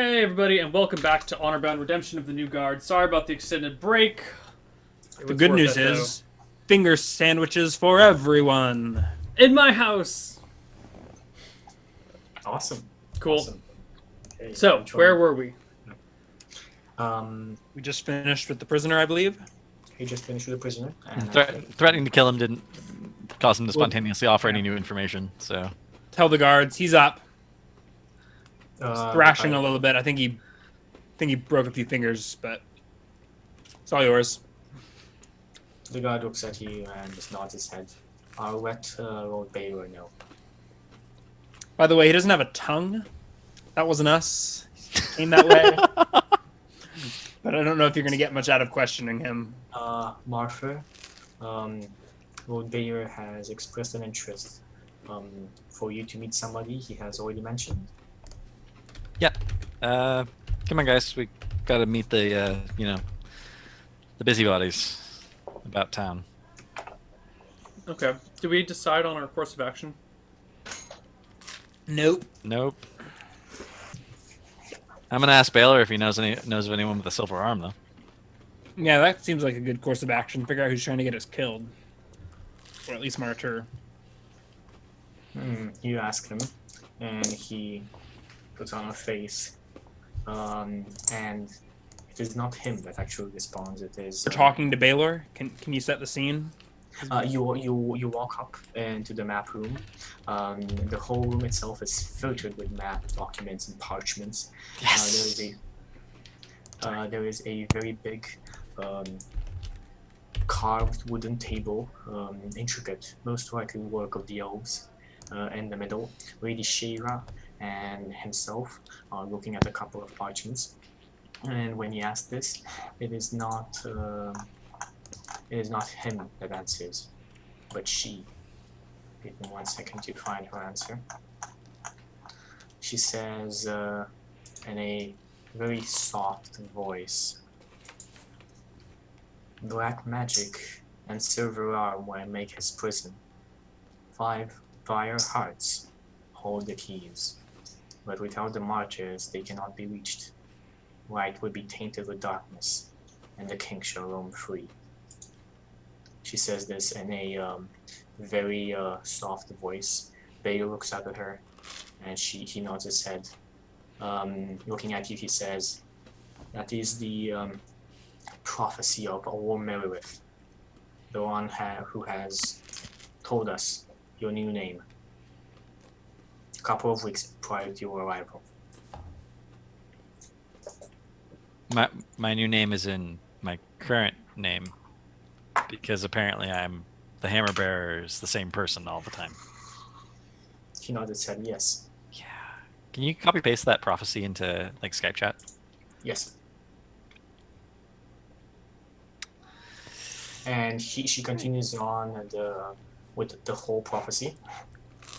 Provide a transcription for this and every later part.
Hey everybody, and welcome back to Honorbound Redemption of the New Guard. Sorry about the extended break. It The was good worth news it, though. is finger sandwiches for everyone. In my house! Awesome. Cool. Awesome. Okay, So, where enjoy. were we? We just finished with the prisoner, I believe. He just finished with the prisoner, and Threatening to kill him didn't cause him to Well, spontaneously offer yeah. any new information. So Tell the guards he's up. He's thrashing the a guy, little bit. I think he broke a few fingers, but it's all yours. the guy looks at you and just nods his head. I'll let Lord Baylor know. By the way, he doesn't have a tongue. That wasn't us. He came that way. But I don't know if you're going to get much out of questioning him. Martha, Lord Baylor has expressed an interest for you to meet somebody he has already mentioned. yeah, come on, guys. We gotta meet the the busybodies about town. Okay. Did we decide on our course of action? Nope. Nope. I'm gonna ask Baylor if he knows of anyone with a silver arm, though. Yeah, that seems like a good course of action. Figure out who's trying to get us killed. Or at least martyr. You ask him, and he puts on a face, and it is not him that actually responds. It is We're talking to Baylor. Can you set the scene? You walk up into the map room. The whole room itself is filtered with map documents and parchments. Yes. There is a very big carved wooden table, intricate, most likely work of the elves. In the middle, Lady Shira and himself are looking at a couple of parchments. And when you ask this, it is not him that answers, but she. Give me 1 second to find her answer. She says in a very soft voice, "Black magic and silver arm will make his prison. 5 fire hearts hold the keys, but without the martyrs they cannot be reached. Light would be tainted with darkness, and the king shall roam free." She says this in a very soft voice. Bayo looks up at her, and he nods his head. Looking at you, he says, "That is the prophecy of Old Merrith, the one who has told us your new name a couple of weeks prior to your arrival." My new name is in my current name because apparently I'm the hammer bearer is the same person all the time. He nodded his head, yes. Yeah. Can you copy paste that prophecy into like Skype chat? Yes. And she continues on with the whole prophecy,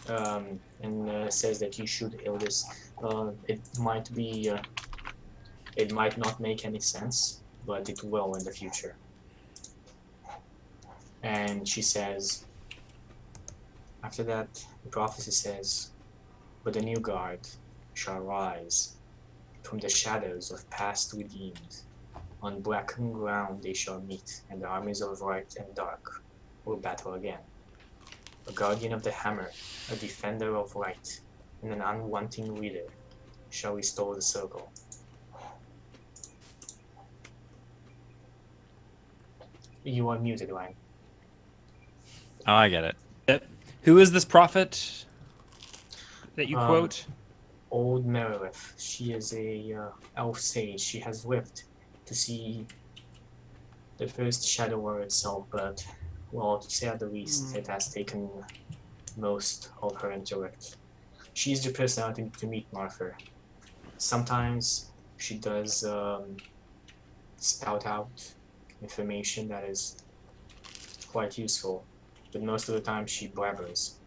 and says that you should heal this. It might not make any sense, but it will in the future. And she says, after that, the prophecy says, "But the new guard shall rise from the shadows of past redeemed. On blackened ground they shall meet, and the armies of light and dark will battle again. A guardian of the hammer, a defender of light, and an unwanting leader shall restore the circle." You are muted, Ryan. Oh, I get it. Who is this prophet that you quote? Old Merrith. She is a elf sage. She has lived to see the first Shadow War itself, but, well, to say at the least, it has taken most of her intellect. She's the person I think to meet Martha. Sometimes she does spout out information that is quite useful, but most of the time she blabbers.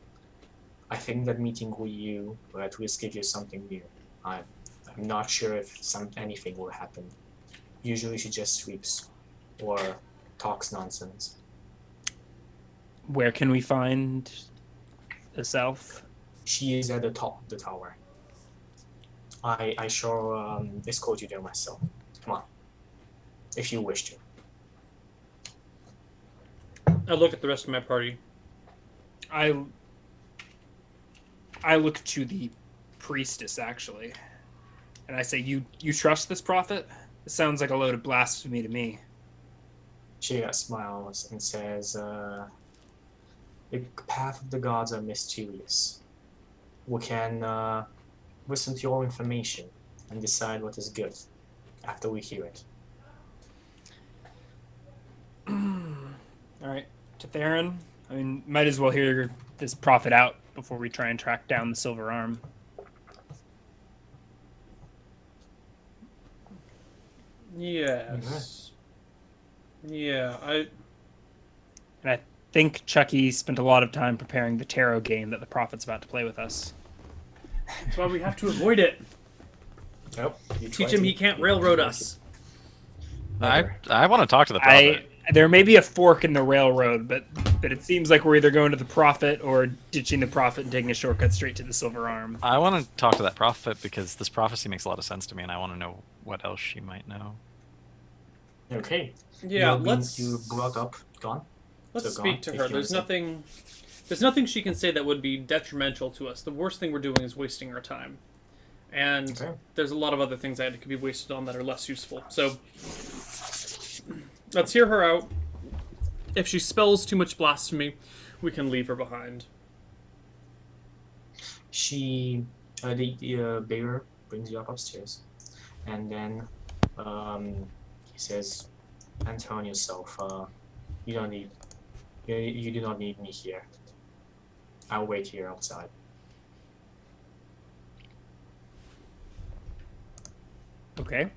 I think that meeting with you will at least give you something new. I'm not sure if anything will happen. Usually she just sweeps or talks nonsense. Where can we find this elf? She is at the top of the tower. I shall escort you there myself. Come on, if you wish to. I look at the rest of my party. I look to the priestess actually, and I say, "You trust this prophet? It sounds like a load of blasphemy to me." She smiles and says, "The path of the gods are mysterious. We can listen to your information and decide what is good after we hear it." All right, to Theron. I mean, might as well hear this prophet out before we try and track down the Silver Arm. Yes. Yeah, I And I think Chucky spent a lot of time preparing the tarot game that the prophet's about to play with us. that's why we have to avoid it. Nope. You Teach try him to- he can't railroad us. I want to talk to the prophet. There may be a fork in the railroad, but it seems like we're either going to the prophet or ditching the prophet and taking a shortcut straight to the Silver Arm. I want to talk to that prophet because this prophecy makes a lot of sense to me, and I want to know what else she might know. Okay. Yeah, You brought up gone. let's So speak go to on, her. if you There's wanna say. nothing she can say that would be detrimental to us. The worst thing we're doing is wasting our time. And Okay. there's a lot of other things that could be wasted on that are less useful. So let's hear her out. If she spells too much blasphemy, we can leave her behind. She, the bearer brings you up upstairs, and then he says, "Anton yourself. You don't need. You do not need me here. I'll wait here outside." Okay.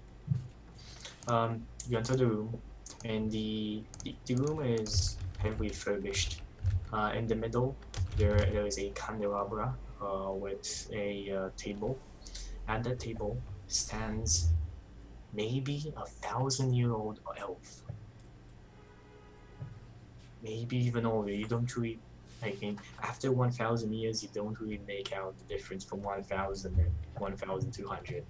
You enter the room, and the room is heavily furnished. In the middle, there is a candelabra with a table. At that table stands maybe 1,000-year-old elf. Maybe even older. You don't really. I mean, after 1,000 years, you don't really make out the difference from 1,000 and 1,200.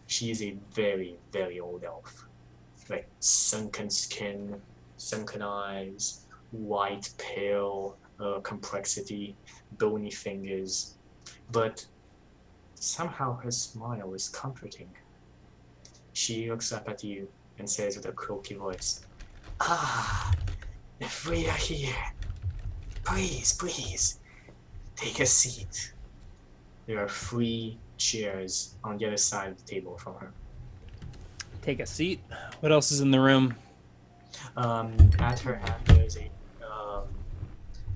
She is a very, very old elf. Like sunken skin, sunken eyes, white, pale complexity, bony fingers. But somehow her smile is comforting. She looks up at you and says with a croaky voice, "Ah, if we are here, please, take a seat." There are 3 chairs on the other side of the table from her. Take a seat. What else is in the room? At her hand there is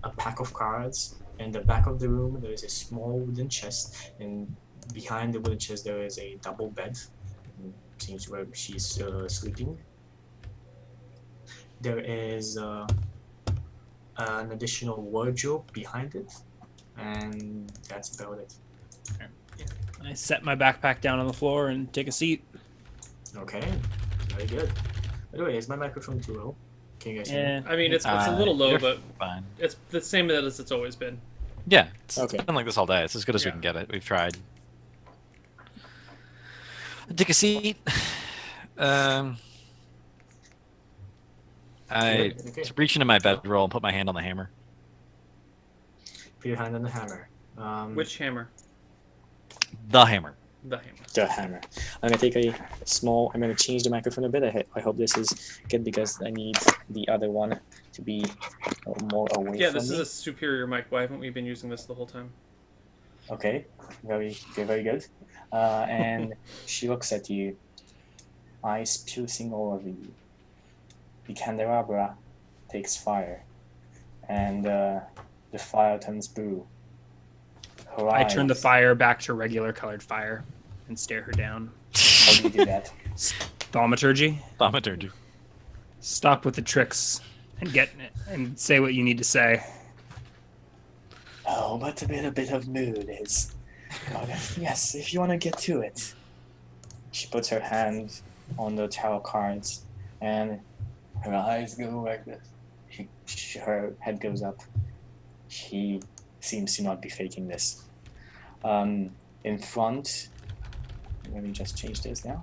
a pack of cards. In the back of the room there is a small wooden chest, and behind the wooden chest there is a double bed. Seems where she's sleeping. There is an additional wardrobe behind it, and that's about it. I set my backpack down on the floor and take a seat. Okay, very good. By the way, is my microphone too low? Can you guys hear me? I mean, it's a little low, you're but fine. it's the same as it's always been. Yeah, it's Okay. been like this all day. It's as good as we Yeah. can get it. We've tried. Take a seat. I Okay. reach into my bedroll and put my hand on the hammer. Put your hand on the hammer. Which hammer? The hammer. The hammer. The hammer. I'm gonna take a small. I'm gonna change the microphone a bit. I hope this is good because I need the other one to be more away Yeah, from this me. is a superior mic. Why haven't we been using this the whole time? Okay, very good. And she looks at you, eyes piercing all of you. The candelabra takes fire, and the fire turns blue. Her I turn the eyes- fire back to regular colored fire and stare her down. How do you do that? Thaumaturgy. Thaumaturgy. Stop with the tricks and say what you need to say. Oh, but a bit of mood is. Yes, if you want to get to it. She puts her hand on the tarot cards, and her eyes go like this. Her head goes up. She seems to not be faking this. in front. Let me just change this now.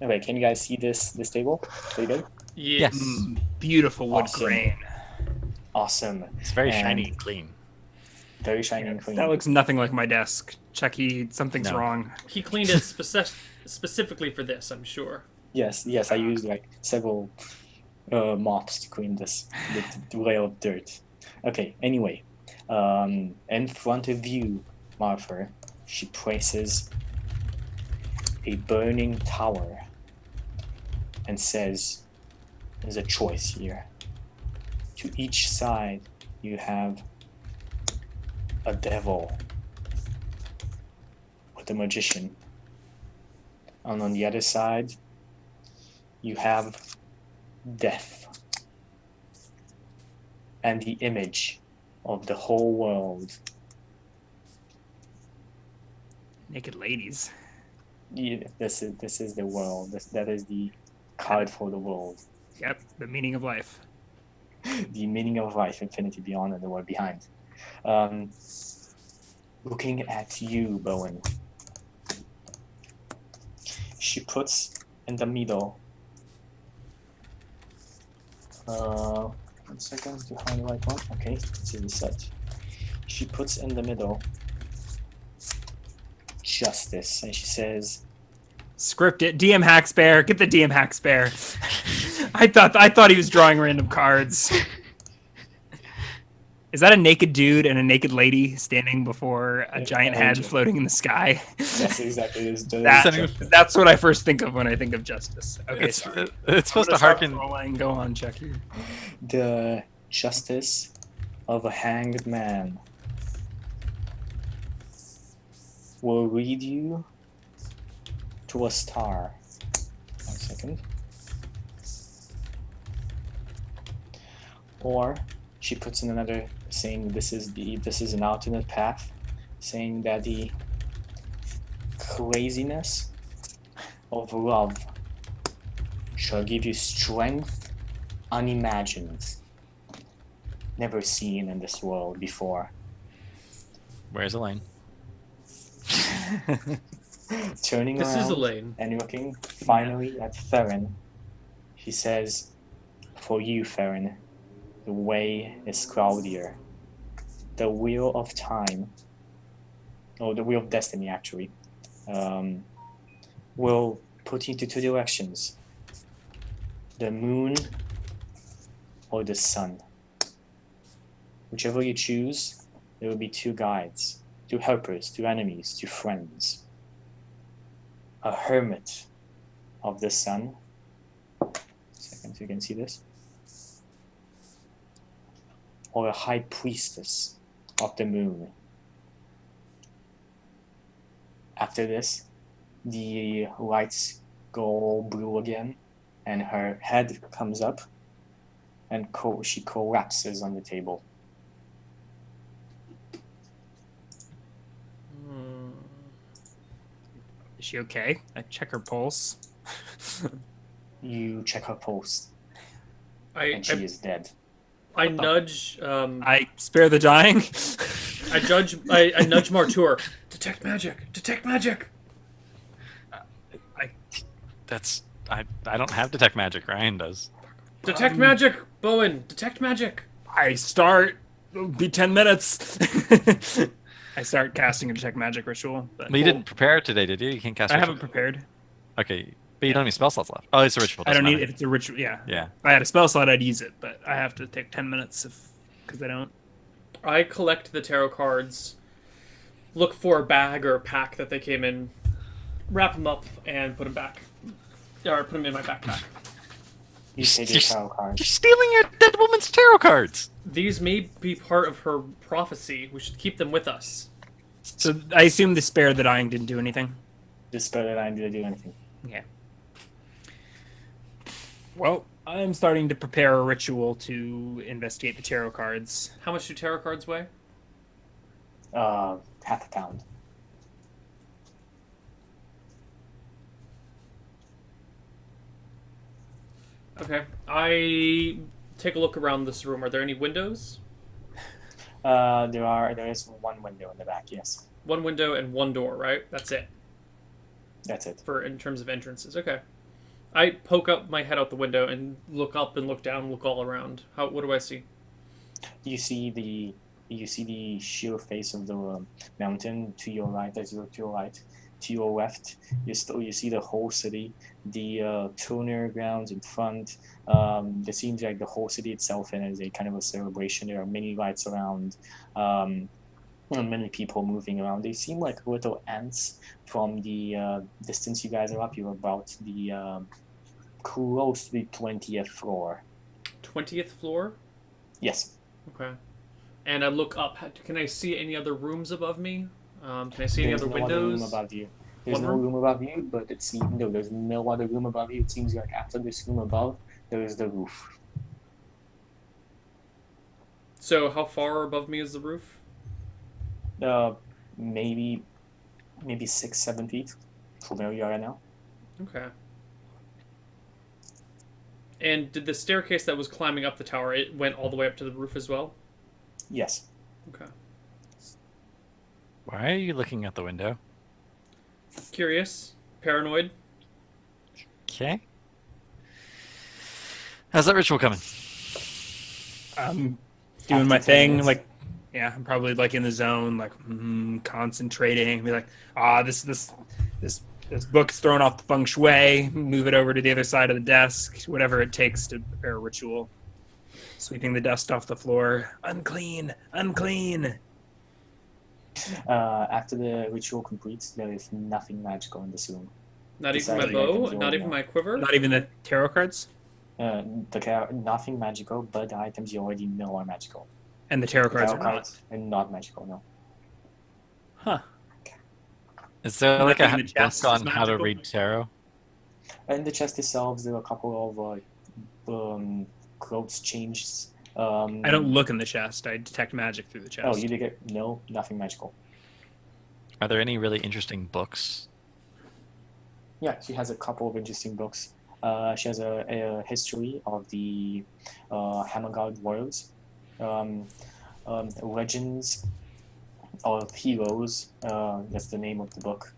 Okay, can you guys see this table? Pretty good. Yes. Beautiful wood Awesome. grain. Awesome. It's very shiny And and clean. very shiny and clean. That looks nothing like my desk. Chucky, something's No. wrong. He cleaned it specifically for this, I'm sure. Yes, I used like several mops to clean this the layer of dirt. Okay, anyway, in front of you, Martha, she places a burning tower and says, "There's a choice here. To each side, you have a devil with a magician, and on the other side, you have death and the image of the whole world." Naked ladies. Yeah, this is the world. That is the card for the world. Yep, the meaning of life. The meaning of life, infinity beyond, and the world behind. Looking at you, Bowen, she puts in the middle. 1 second to find the right one. Okay, this is the set. She puts in the middle justice, and she says, Script it. DM Hackspear. Get the DM Hackspear. I thought he was drawing random cards. Is that a naked dude and a naked lady standing before a Yeah, giant head angel. floating in the sky? "That's exactly this." That's what I first think of when I think of justice. Okay, It's sorry. it's supposed to I'm gonna stop harken. trolling. Go on, Chucky. The justice of a hanged man will lead you to a star. 1 second. Or she puts in another saying this is an alternate path, saying that the craziness of love shall give you strength unimagined, never seen in this world before. Where's Elaine? Turning This around is Elaine. and looking finally at Farron, he says, "For you, Farron, the way is cloudier. The wheel of time, or the wheel of destiny, actually, will put you into two directions: the moon or the sun. Whichever you choose, there will be two guides, two helpers, two enemies, two friends. A hermit of the sun." Second, so you can see this. Or a high priestess of the moon. After this, the lights go blue again, and her head comes up, and she collapses on the table. Is she okay? I check her pulse. You check her pulse, I and she is dead. I nudge I spare the dying. I nudge Martur. Detect magic. Detect magic. That's I don't have detect magic. Ryan does. Detect magic. Bowen. Detect magic. I start. It'll be 10 minutes. I start casting a detect magic ritual. But Well, you didn't prepare today, did you? You can't cast. I ritual. haven't prepared. Okay, but you don't have any spell slots left. Oh, it's a ritual. I don't doesn't need matter. if it's a ritual. Yeah. Yeah. If I had a spell slot, I'd use it, but I have to take 10 minutes because I don't. I collect the tarot cards, look for a bag or a pack that they came in, wrap them up, and put them back. Or put them in my backpack. You take your tarot You're cards. stealing your dead woman's tarot cards. These may be part of her prophecy. We should keep them with us. So I assume the spare the dying didn't do anything. This spell that I didn't do anything. Yeah. Well, I'm starting to prepare a ritual to investigate the tarot cards. How much do tarot cards weigh? Half a pound. Okay. I take a look around this room. Are there any windows? There is one window in the back. Yes, One window and one door, right? That's it that's it. for in terms of entrances. Okay. I poke up my head out the window and look up and look down, and look all around. What do I see? You see the sheer face of the mountain to your right. As you look to your right, to your left, you see the whole city, the toner grounds in front. It seems like the whole city itself and is a kind of a celebration. There are many lights around. Many people moving around. They seem like little ants from the distance you guys are up. You're about the close to the 20th floor. 20th floor? Yes. Okay. And I look up. Can I see any other rooms above me? Can I see any There's other no other room windows? above you. There's One no room? room above you, but there's no other room above you. It seems like after this room above, there is the roof. So how far above me is the roof? Maybe 6-7 feet from where you are right now. Okay. And did the staircase that was climbing up the tower, it went all the way up to the roof as well? Yes. Okay. Why are you looking out the window? Curious. Paranoid. Okay. How's that ritual coming? I'm doing After my 10 thing. minutes. Like, yeah, I'm probably like in the zone, like concentrating. Be like, this book's thrown off the feng shui. Move it over to the other side of the desk. Whatever it takes to prepare a ritual. Sweeping the dust off the floor. Unclean, unclean. After the ritual completes, there is nothing magical in this room. Not even Besides my the bow? items you Not already even know. my quiver? Not even the tarot cards Nothing magical, but the items you already know are magical. and the tarot The cards tarot are not. cards are not magical, no. Huh. Is there like Nothing a in the chest book is on how to magical? read tarot? In the chest itself, there are a couple of clothes changes. I don't look in the chest. I detect magic through the chest. Oh, you did it? No, nothing magical. Are there any really interesting books? Yeah, she has a couple of interesting books. She has a history of the Hammergard worlds, legends of heroes. That's the name of the book.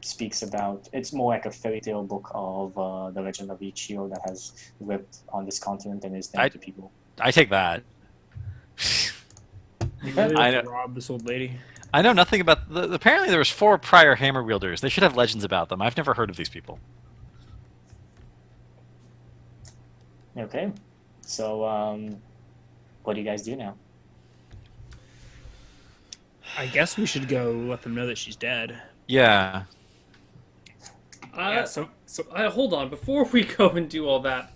Speaks about. It's more like a fairy tale book of the legend of each hero that has lived on this continent and is known to people. I take that. You really I like to know- rob this old lady. I know nothing about. Apparently, there was 4 prior hammer wielders. They should have legends about them. I've never heard of these people. Okay, so what do you guys do now? I guess we should go let them know that she's dead. Yeah. Yeah, so Hold on. Before we go and do all that,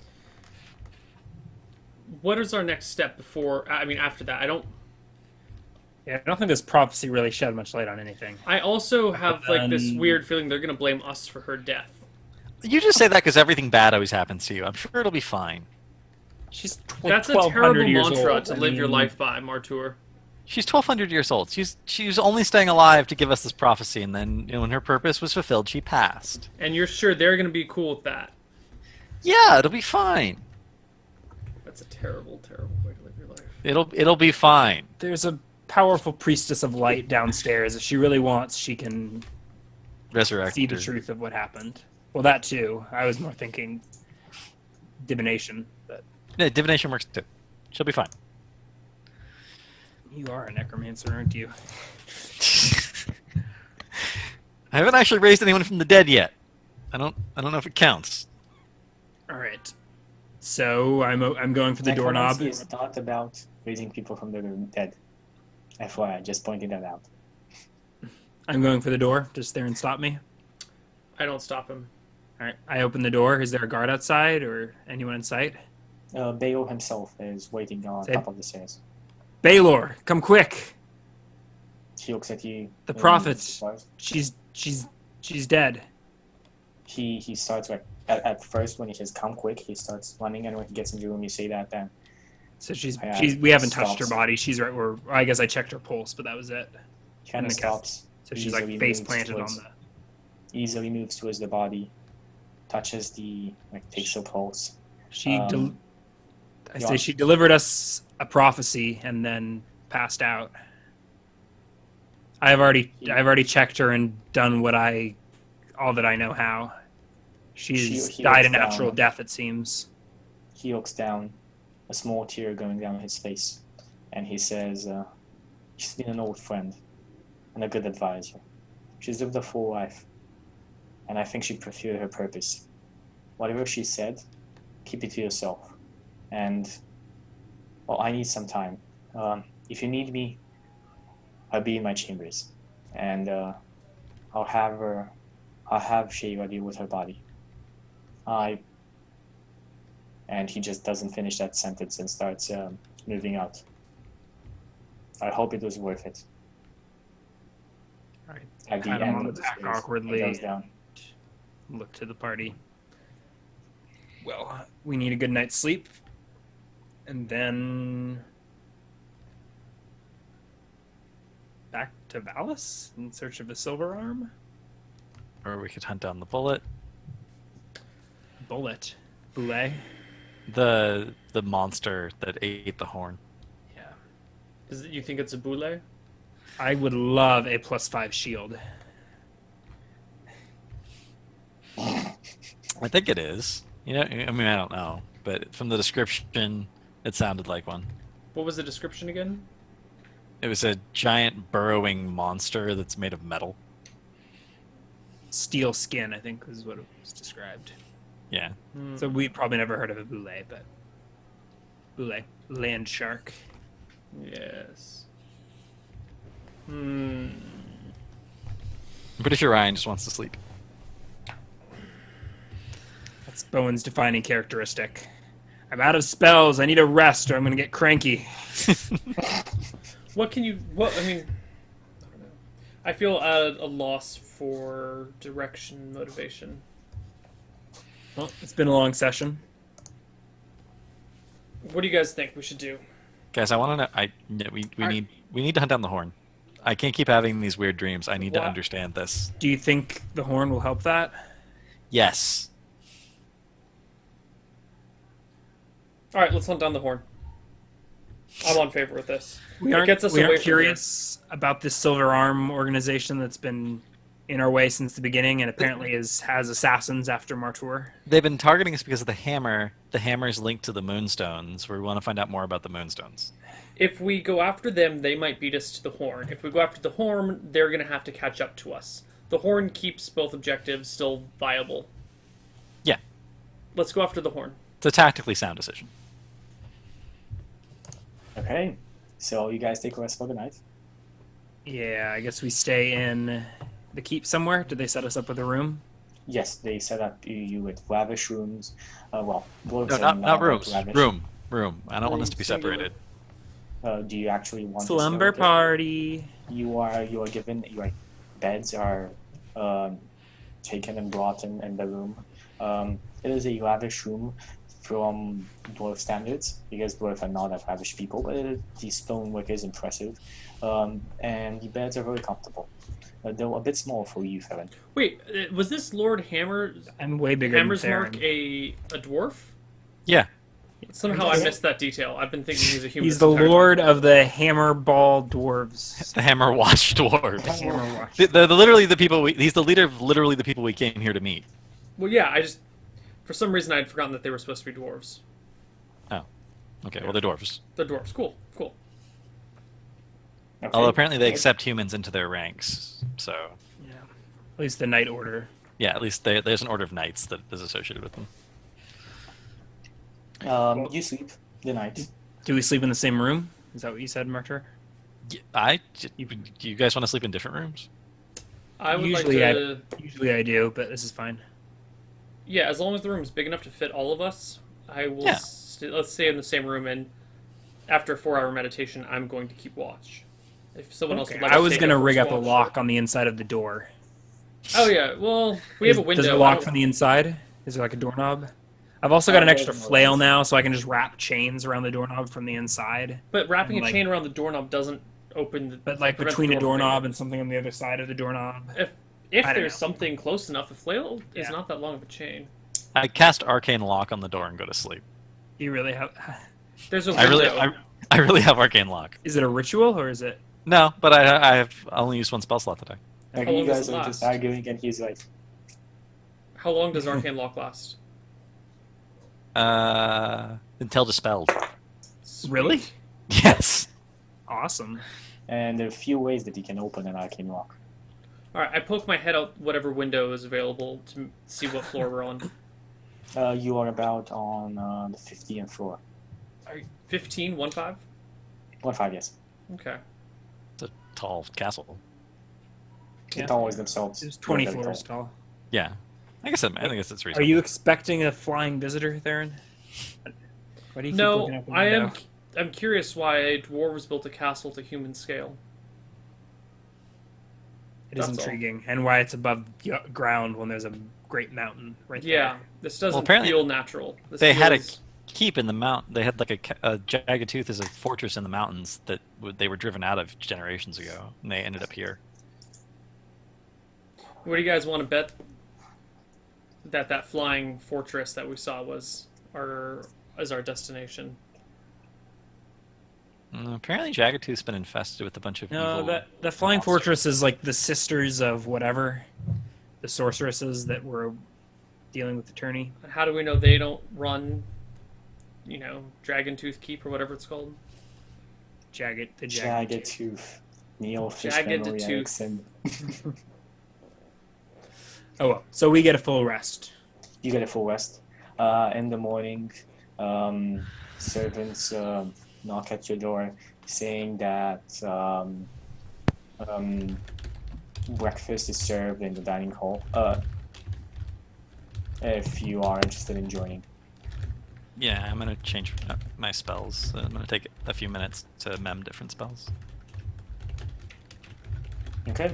what is our next step after that? I don't think this prophecy really shed much light on anything. I also have like this then- weird feeling they're gonna blame us for her death. You just say that because everything bad always happens to you. I'm sure it'll be fine. She's That's a 1,200 terrible years mantra old. to I live your mean, life by, Martur. She's 1,200 years old. She's only staying alive to give us this prophecy, and then when her purpose was fulfilled, she passed. And you're sure they're gonna be cool with that. Yeah, it'll be fine. That's a terrible, terrible way to live your life. It'll be fine. There's a powerful priestess of light downstairs. If she really wants, she can Resurrect. see the her. truth of what happened. Well, that too. I was more thinking divination, but Yeah, divination works too. She'll be fine. you are a necromancer, aren't you? I haven't actually raised anyone from the dead yet. I don't know if it counts. All right. So I'm going for the doorknob. Necromancy is not about raising people from the dead. FYI, just pointing that out. I'm going for the door. Just there and stop me. I don't stop him. All right. I open the door. Is there a guard outside or anyone in sight? Bayo himself is waiting on Say- top of the stairs. Baylor, come quick. He looks at you. The and prophet. starts- She's dead. He starts like at first when he says "come quick," he starts running, and when he gets into the room, you say that. Then So Yeah, we haven't touched her stops. body. She's right where I guess I checked her pulse, but that was it. he kind And of the cast- stops. So she's like Easily face moves planted on towards- the. Easily moves towards the body, touches the takes the pulse. She. Um, I say she delivered us a prophecy and then passed out. I've already checked her and done all that I know how. She's He died a looks natural down. death, it seems. He looks down, a small tear going down his face, and he says, she's been an old friend and a good advisor. She's lived a full life, and I think she fulfilled her purpose. Whatever she said, keep it to yourself. And, well, I need some time. If you need me, I'll be in my chambers, and I'll have Shayla deal with her body. And he just doesn't finish that sentence and starts moving out. I hope it was worth it. All right. At the Pat him end on of the the back stairs, awkwardly. he goes down. Look to the party. Well, we need a good night's sleep. And then back to Valis in search of the silver arm. Or we could hunt down the bullet. Bullet. Boulet. The monster that ate the horn. Yeah. You think it's a boule? I would love a +5 shield. I think it is. You know, I mean, I don't know, but from the description, it sounded like one. What was the description again? It was a giant burrowing monster that's made of metal. Steel skin, I think, is what it was described. Yeah. So we probably never heard of a boulet, but boulet, land shark. Yes. I'm pretty sure Ryan just wants to sleep. That's Bowen's defining characteristic. I'm out of spells. I need a rest, or I'm going to get cranky. What I mean, I don't know. I feel a loss for direction and motivation. Well, it's been a long session. What do you guys think we should do? Guys, I want to know. We need to hunt down the horn. I can't keep having these weird dreams. I need to What? understand this. Do you think the horn will help that? Yes. All right, let's hunt down the horn. I'm on favor with this. We It aren't, gets us we away aren't from curious about this Silver Arm organization that's been in our way since the beginning and apparently has assassins after Martour. They've been targeting us because of the hammer. The hammer's linked to the moonstones. We want to find out more about the moonstones. If we go after them, they might beat us to the horn. If we go after the horn, they're going to have to catch up to us. The horn keeps both objectives still viable. Yeah. Let's go after the horn. It's a tactically sound decision. Okay, so you guys take a rest for the night. Yeah, I guess we stay in the keep somewhere. Did they set us up with a room? Yes, they set up you with lavish rooms. Well, dwarves No, are not like rooms. lavish. Room. I don't want us to be separated. Do you actually want Slumber to stay with party. it? You are given beds are taken and brought in the room. It is a lavish room from dwarf standards because dwarves are not that lavish people, but the stonework is impressive, and the beds are very comfortable. Though a bit small for you, Theron. Wait, was this Lord I'm way bigger Hammer's than Mark Theron. a dwarf? Yeah. Somehow I missed that detail. I've been thinking he's a human. He's the lord of the hammer ball dwarves. The hammer watch dwarves. Hammer watch. They're literally the people he's the leader of literally the people we came here to meet. Well, yeah, for some reason I'd forgotten that they were supposed to be dwarves. Oh. Okay, well they're dwarves. They're dwarves. Cool. Okay. Although apparently they accept humans into their ranks. So Yeah. At least the Night Order. yeah, at least there's an order of knights that is associated with them. You sleep the night. Do we sleep in the same room? Is that what you said, Martyr? Do you guys want to sleep in different rooms? I would Usually like to. Usually I do, but this is fine. Yeah, as long as the room is big enough to fit all of us, I will. Yeah. Let's stay in the same room, and after a 4-hour meditation, I'm going to keep watch. If someone else Okay, would like I to was take going to first rig up a watch- lock on the inside of the door. Oh yeah, well we have a window. Does it I lock don't- from the inside? Is there like a doorknob? I've also got an extra there's no flail doors. now, so I can just wrap chains around the doorknob from the inside. But wrapping and, a like- chain around the doorknob doesn't open the. But like prevent between the a door from doorknob and something on the other side of the doorknob. If I don't there's know. something close enough, a flail is Yeah. not that long of a chain. I cast arcane lock on the door and go to sleep. You really have. There's a I really, window. I really have arcane lock. Is it a ritual or is it? No, but I have only used one spell slot today. Like, How you long does guys it are just last? arguing, and he's like, How long does arcane lock last? Until dispelled. Sweet. Really? Yes. Awesome. and there are a few ways that you can open an arcane lock. All right, I poke my head out whatever window is available to see what floor we're on. You are about on the 15th floor. 15, 1-5? 1-5, yes. Okay. It's a tall castle. Yeah. The towers themselves. It's 20 are very floors tall. tall. Yeah. I guess it's Are reasonable. you expecting a flying visitor, Theron? Why do you keep No, looking out the I am. window? I'm curious why dwarves built a castle to human scale. It is That's all. intriguing, and why it's above ground when there's a great mountain right Yeah, there. this doesn't apparently feel natural. This they had a feels- keep in the mount. They had like a jagged tooth as a fortress in the mountains that they were driven out of generations ago, and they ended up here. What do you guys want to bet that flying fortress that we saw was our destination? Apparently, jagged tooth's been infested with a bunch of No, evil. that flying monsters. fortress is like the sisters of whatever, the sorceresses that were dealing with the tourney. How do we know they don't run, Dragon Tooth Keep or whatever it's called? Jagged Jagged Tooth. Neil Fish Jagged Memory Tooth. Erickson. Oh well, so we get a full rest. You get a full rest. In the morning, servants knock at your door saying that breakfast is served in the dining hall. If you are interested in joining. Yeah, I'm gonna change my spells. I'm gonna take a few minutes to mem different spells. Okay.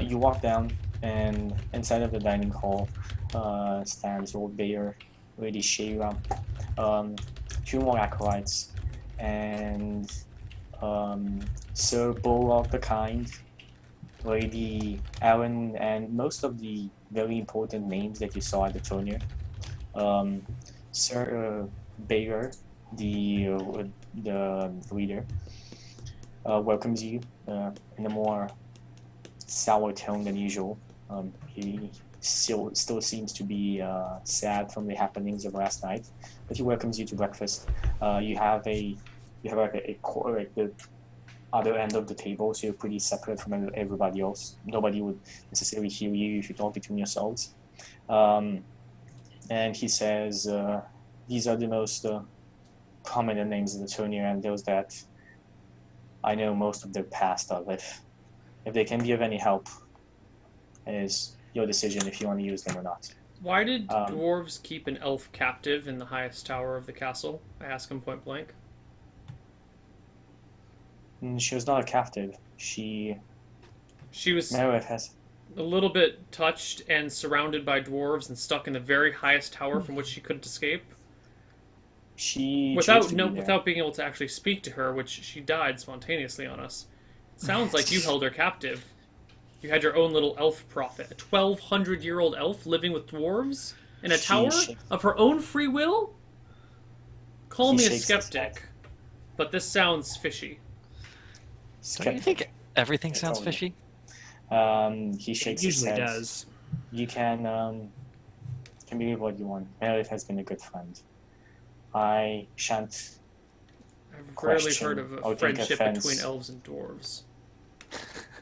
You walk down, and inside of the dining hall stands Old Bear, Lady Shayra, two more acolytes, and Sir Bullock the Kind, Lady Ellen, and most of the very important names that you saw at the tourney. Sir Bayer, the leader, welcomes you in a more sour tone than usual. He still seems to be sad from the happenings of last night, but he welcomes you to breakfast. You have the other end of the table, so you're pretty separate from everybody else. Nobody would necessarily hear you if you talk between yourselves. And he says, these are the most prominent names in the tourney, and those that I know most of their past of. If they can be of any help, it is your decision if you want to use them or not. Why did dwarves keep an elf captive in the highest tower of the castle? I ask him point blank. She was not a captive. She was Meredith has. a little bit touched and surrounded by dwarves and stuck in the very highest tower from which she couldn't escape. She chose to be there. Without being able to actually speak to her, which she died spontaneously on us. It sounds like you held her captive. You had your own little elf prophet, a 1,200-year-old elf living with dwarves in a She tower shakes- of her own free will? Call He me a shakes his head. skeptic, but this sounds fishy. Don't you think everything It's sounds all- fishy? He It shakes his usually head. does. You can believe what you want. Meredith has been a good friend. I shan't. I've rarely Question heard of a or take friendship offense. between elves and dwarves.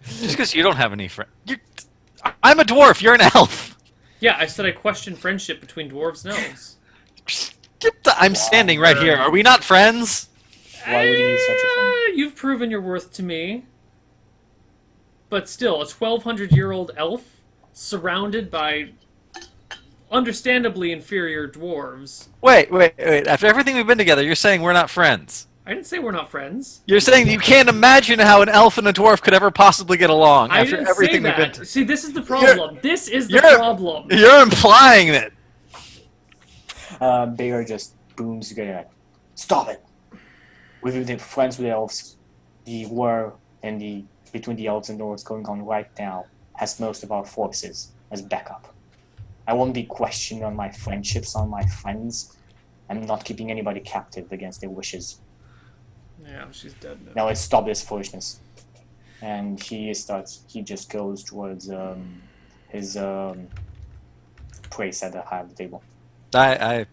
Just because you don't have any friends. I'm a dwarf. You're an elf. Yeah, I said I question friendship between dwarves and elves. I'm standing right here. Are we not friends? Why would you use such a thing? You've proven your worth to me. But still, a 1,200-year-old elf surrounded by understandably inferior dwarves. Wait. After everything we've been together, you're saying we're not friends. I didn't say we're not friends. You're saying you can't imagine how an elf and a dwarf could ever possibly get along I after didn't everything say we've been that. through. See, this is the problem. This is the you're- problem. You're implying that. Bayer just booms together. Stop it! We've been friends with the elves. The war and between the elves and dwarves going on right now has most of our forces as backup. I won't be questioned on my friendships, on my friends, I'm not keeping anybody captive against their wishes. Yeah, she's dead now. Now let's stop this foolishness. And he just goes towards his place at the high of the table. I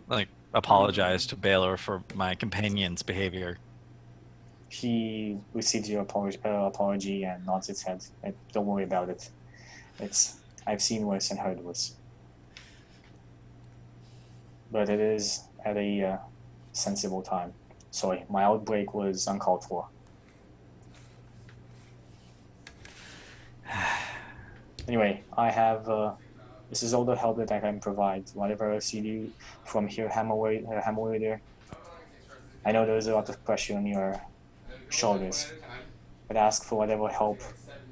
like apologize to Baylor for my companion's behavior. He receives your apology and nods his head. Don't worry about it. I've seen worse and heard worse. But it is at a sensible time. Sorry, my outbreak was uncalled for. Anyway, I have. This is all the help that I can provide. Whatever else you do from here, hammer there. I know there's a lot of pressure on your shoulders, but ask for whatever help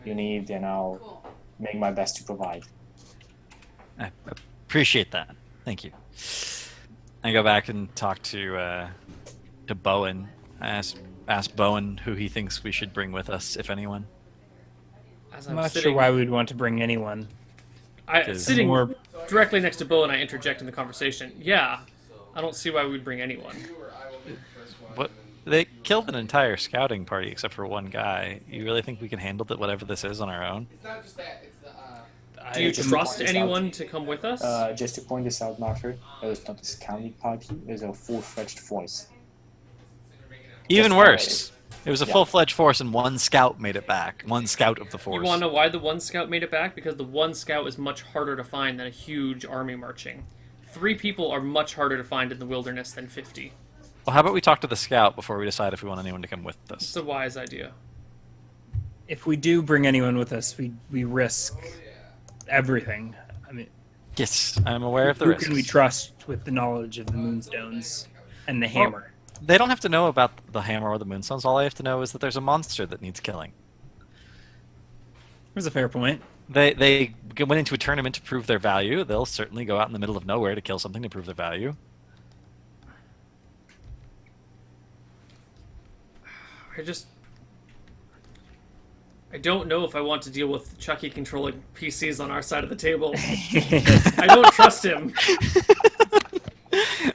you need, and I'll make my best to provide. I appreciate that. Thank you. I go back and talk to Bowen. I ask Bowen who he thinks we should bring with us, if anyone. As I'm I'm not sitting, sure why we'd want to bring anyone. sitting More- directly next to Bo, and I interject in the conversation. Yeah, I don't see why we'd bring anyone. What? They killed an entire scouting party except for one guy. You really think we can handle whatever this is on our own? Do you Just to trust point this anyone out, to come with us? Just to point this out, Martha, it was not a scouting party, it was a full-fledged force. Even Just worse. It was a Yeah. full-fledged force, and one scout made it back. One scout of the force. You want to know why the one scout made it back? Because the one scout is much harder to find than a huge army marching. 3 people are much harder to find in the wilderness than 50. Well, how about we talk to the scout before we decide if we want anyone to come with It's us? a wise idea. If we do bring anyone with us, we risk everything. I mean, Yes, I'm aware of the who risks. can we trust with the knowledge of the moonstones and the hammer? They don't have to know about the hammer or the moonstones. All I have to know is that there's a monster that needs killing. That's a fair point. They went into a tournament to prove their value. They'll certainly go out in the middle of nowhere to kill something to prove their value. I don't know if I want to deal with Chucky controlling PCs on our side of the table. I don't trust him.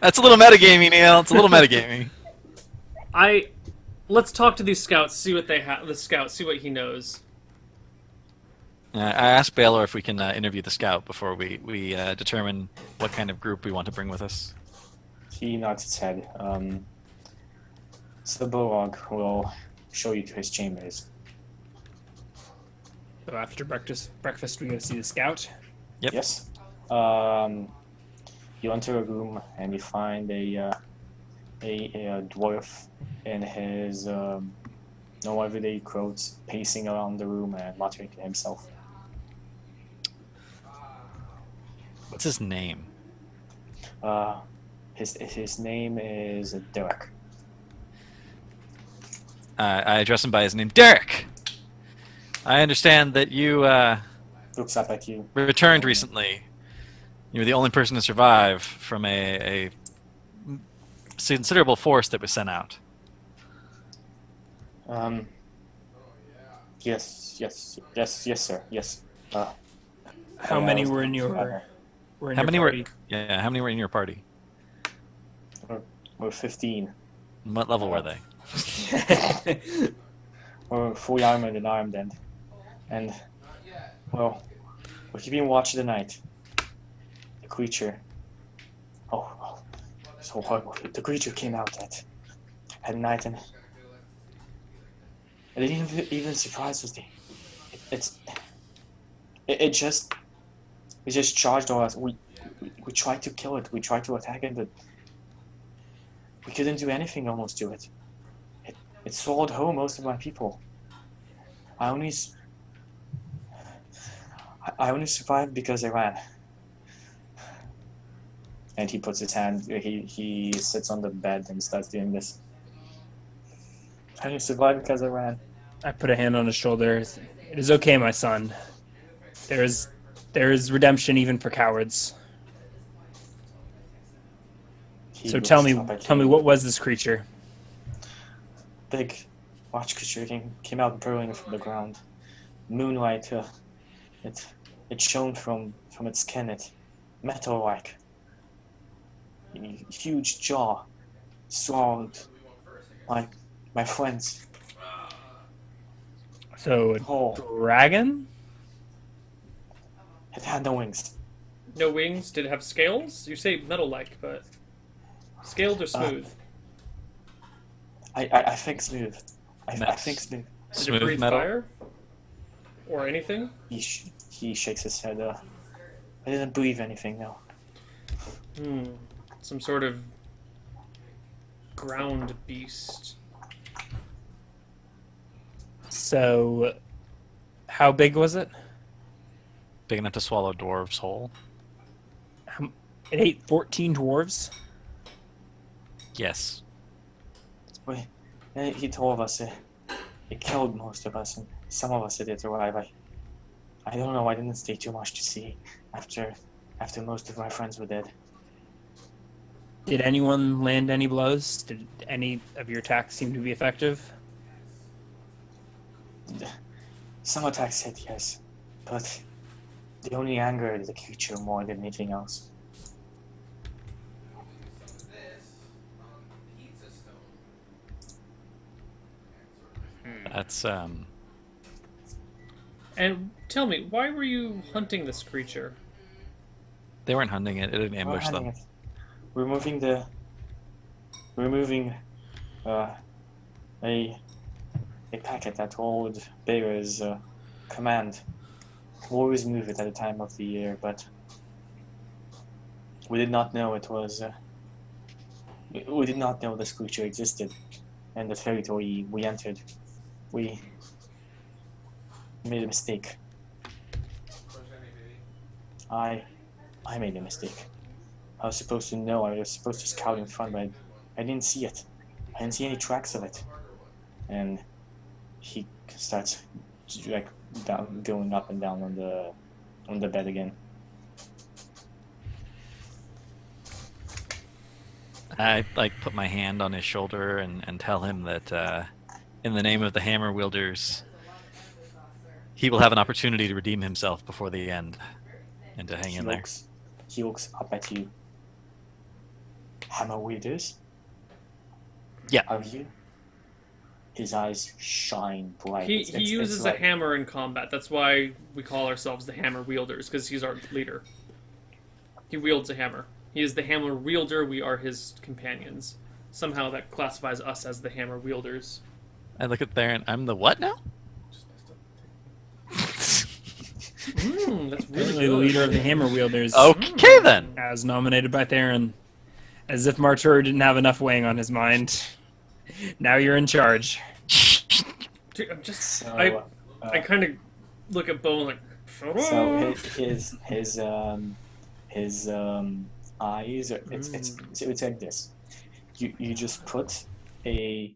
That's a little metagaming, Neil. It's a little metagaming. Let's talk to these scouts, see what they have. The scout, see what he knows. I asked Baylor if we can interview the scout before we determine what kind of group we want to bring with us. He nods his head. So Borog will show you to his chambers. So after breakfast, we go to see the scout. Yep. Yes. You enter a room and you find a dwarf in his no everyday clothes, pacing around the room and muttering to himself. What's his name? His name is Derek. I address him by his name, Derek. I understand that you Looks up at you. returned recently. You were the only person to survive from a considerable force that was sent out. Yes, sir. Yes. How many were in your? How many party? How many were in your party? We're 15. What level were they? We're fully armored and armed, and well, we're keeping watch tonight. The creature. Oh, so horrible. The creature came out at night, and it didn't even surprise us. It just charged on us. We tried to kill it. We tried to attack it, but we couldn't do anything almost to it. It swallowed whole most of my people. I only survived because I ran. And he puts his hand. He sits on the bed and starts doing this. I only survived because I ran. I put a hand on his shoulder. It is okay, my son. There is redemption even for cowards. He So looks tell me, up at you. what was this creature? Big watch creature came out burrowing from the ground. Moonlight, it shone from its skin. It metal-like. huge jaw swallowed my friends So, whole. dragon? It had no wings. No wings. Did it have scales? You say metal-like, but scaled or smooth? I think smooth. I Nice. think smooth. Did it Smooth breathe metal. fire? Or anything? He shakes his head. I didn't breathe anything, no. Some sort of ground beast. So, how big was it? Big enough to swallow a dwarves whole. It ate 14 dwarves. Yes. Wait, he told us it killed most of us, and some of us did survive. I don't know. I didn't stay too much to see after most of my friends were dead. Did anyone land any blows? Did any of your attacks seem to be effective? Some attacks hit, yes, but they only angered the creature more than anything else. That's And tell me, why were you hunting this creature? they weren't hunting it. It didn't We're ambush handling them. it. We're moving a packet that old bearer's command. We always move it at a time of the year, but we did not know it was. We did not know this creature existed, and the territory we entered. We made a mistake. I made a mistake. I was supposed to know. I was supposed to scout in front, but I didn't see it. I didn't see any tracks of it. And he starts like going up and down on the bed again. I put my hand on his shoulder and tell him that in the name of the hammer wielders, he will have an opportunity to redeem himself before the end, and to hang in there. He looks up at you. Hammer wielders? Yeah. Are you? His eyes shine bright. He It's uses like- a hammer in combat. That's why we call ourselves the hammer wielders, because he's our leader. He wields a hammer. He is the hammer wielder. We are his companions. Somehow that classifies us as the hammer wielders. I look at Theron. I'm the what now? That's really Apparently the good. leader of the hammer wielders, Okay then. as nominated by Theron. As if Martur didn't have enough weighing on his mind. Now you're in charge. Dude, I'm just. So, I kind of look at Bone like. so his eyes are, it's like this. You just put a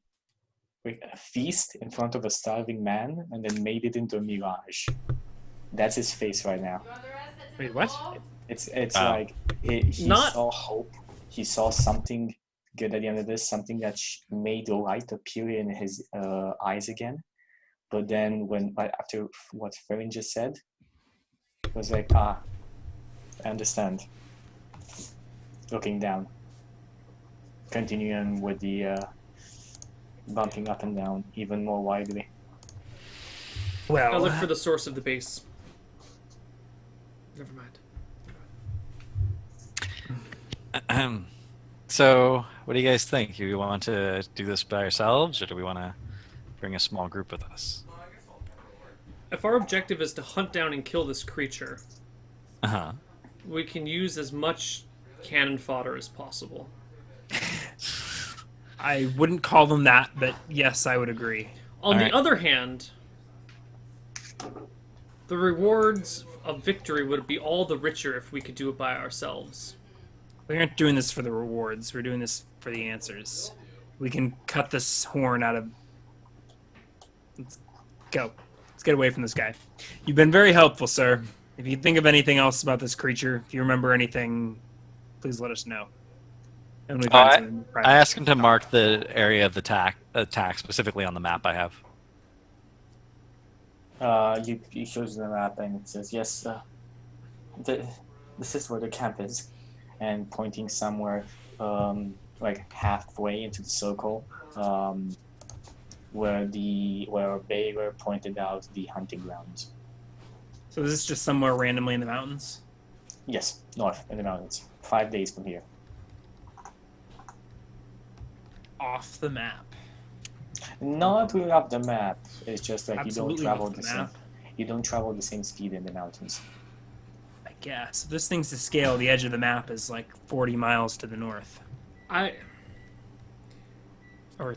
feast in front of a starving man and then made it into a mirage. That's his face right now. Wait, what? It's Wow. like he Not- saw hope. He saw something good at the end of this, something that made light appear in his eyes again. But then after what Ferin just said, it was like, I understand. Looking down. Continuing with the bumping up and down even more widely. I Well, look for the source of the base. Never mind. So, what do you guys think? Do we want to do this by ourselves, or do we want to bring a small group with us? If our objective is to hunt down and kill this creature, Uh-huh. we can use as much cannon fodder as possible. I wouldn't call them that, but yes, I would agree. On All the right. other hand, the rewards of victory would be all the richer if we could do it by ourselves. We aren't doing this for the rewards. We're doing this for the answers. We can cut this horn out of... Let's go. Let's get away from this guy. You've been very helpful, sir. If you think of anything else about this creature, if you remember anything, please let us know. And we find something private. I asked him to mark the area of the attack specifically on the map I have. He shows the map and it says, yes, this is where the camp is. And pointing somewhere like halfway into the circle, where Baylor pointed out the hunting grounds. So is this just somewhere randomly in the mountains? Yes, north in the mountains. 5 days from here. Off the map. Not really off the map. It's just like Absolutely you don't travel off the the same. map. You don't travel the same speed in the mountains. I guess. If this thing's to scale, the edge of the map is like 40 miles to the north. I Or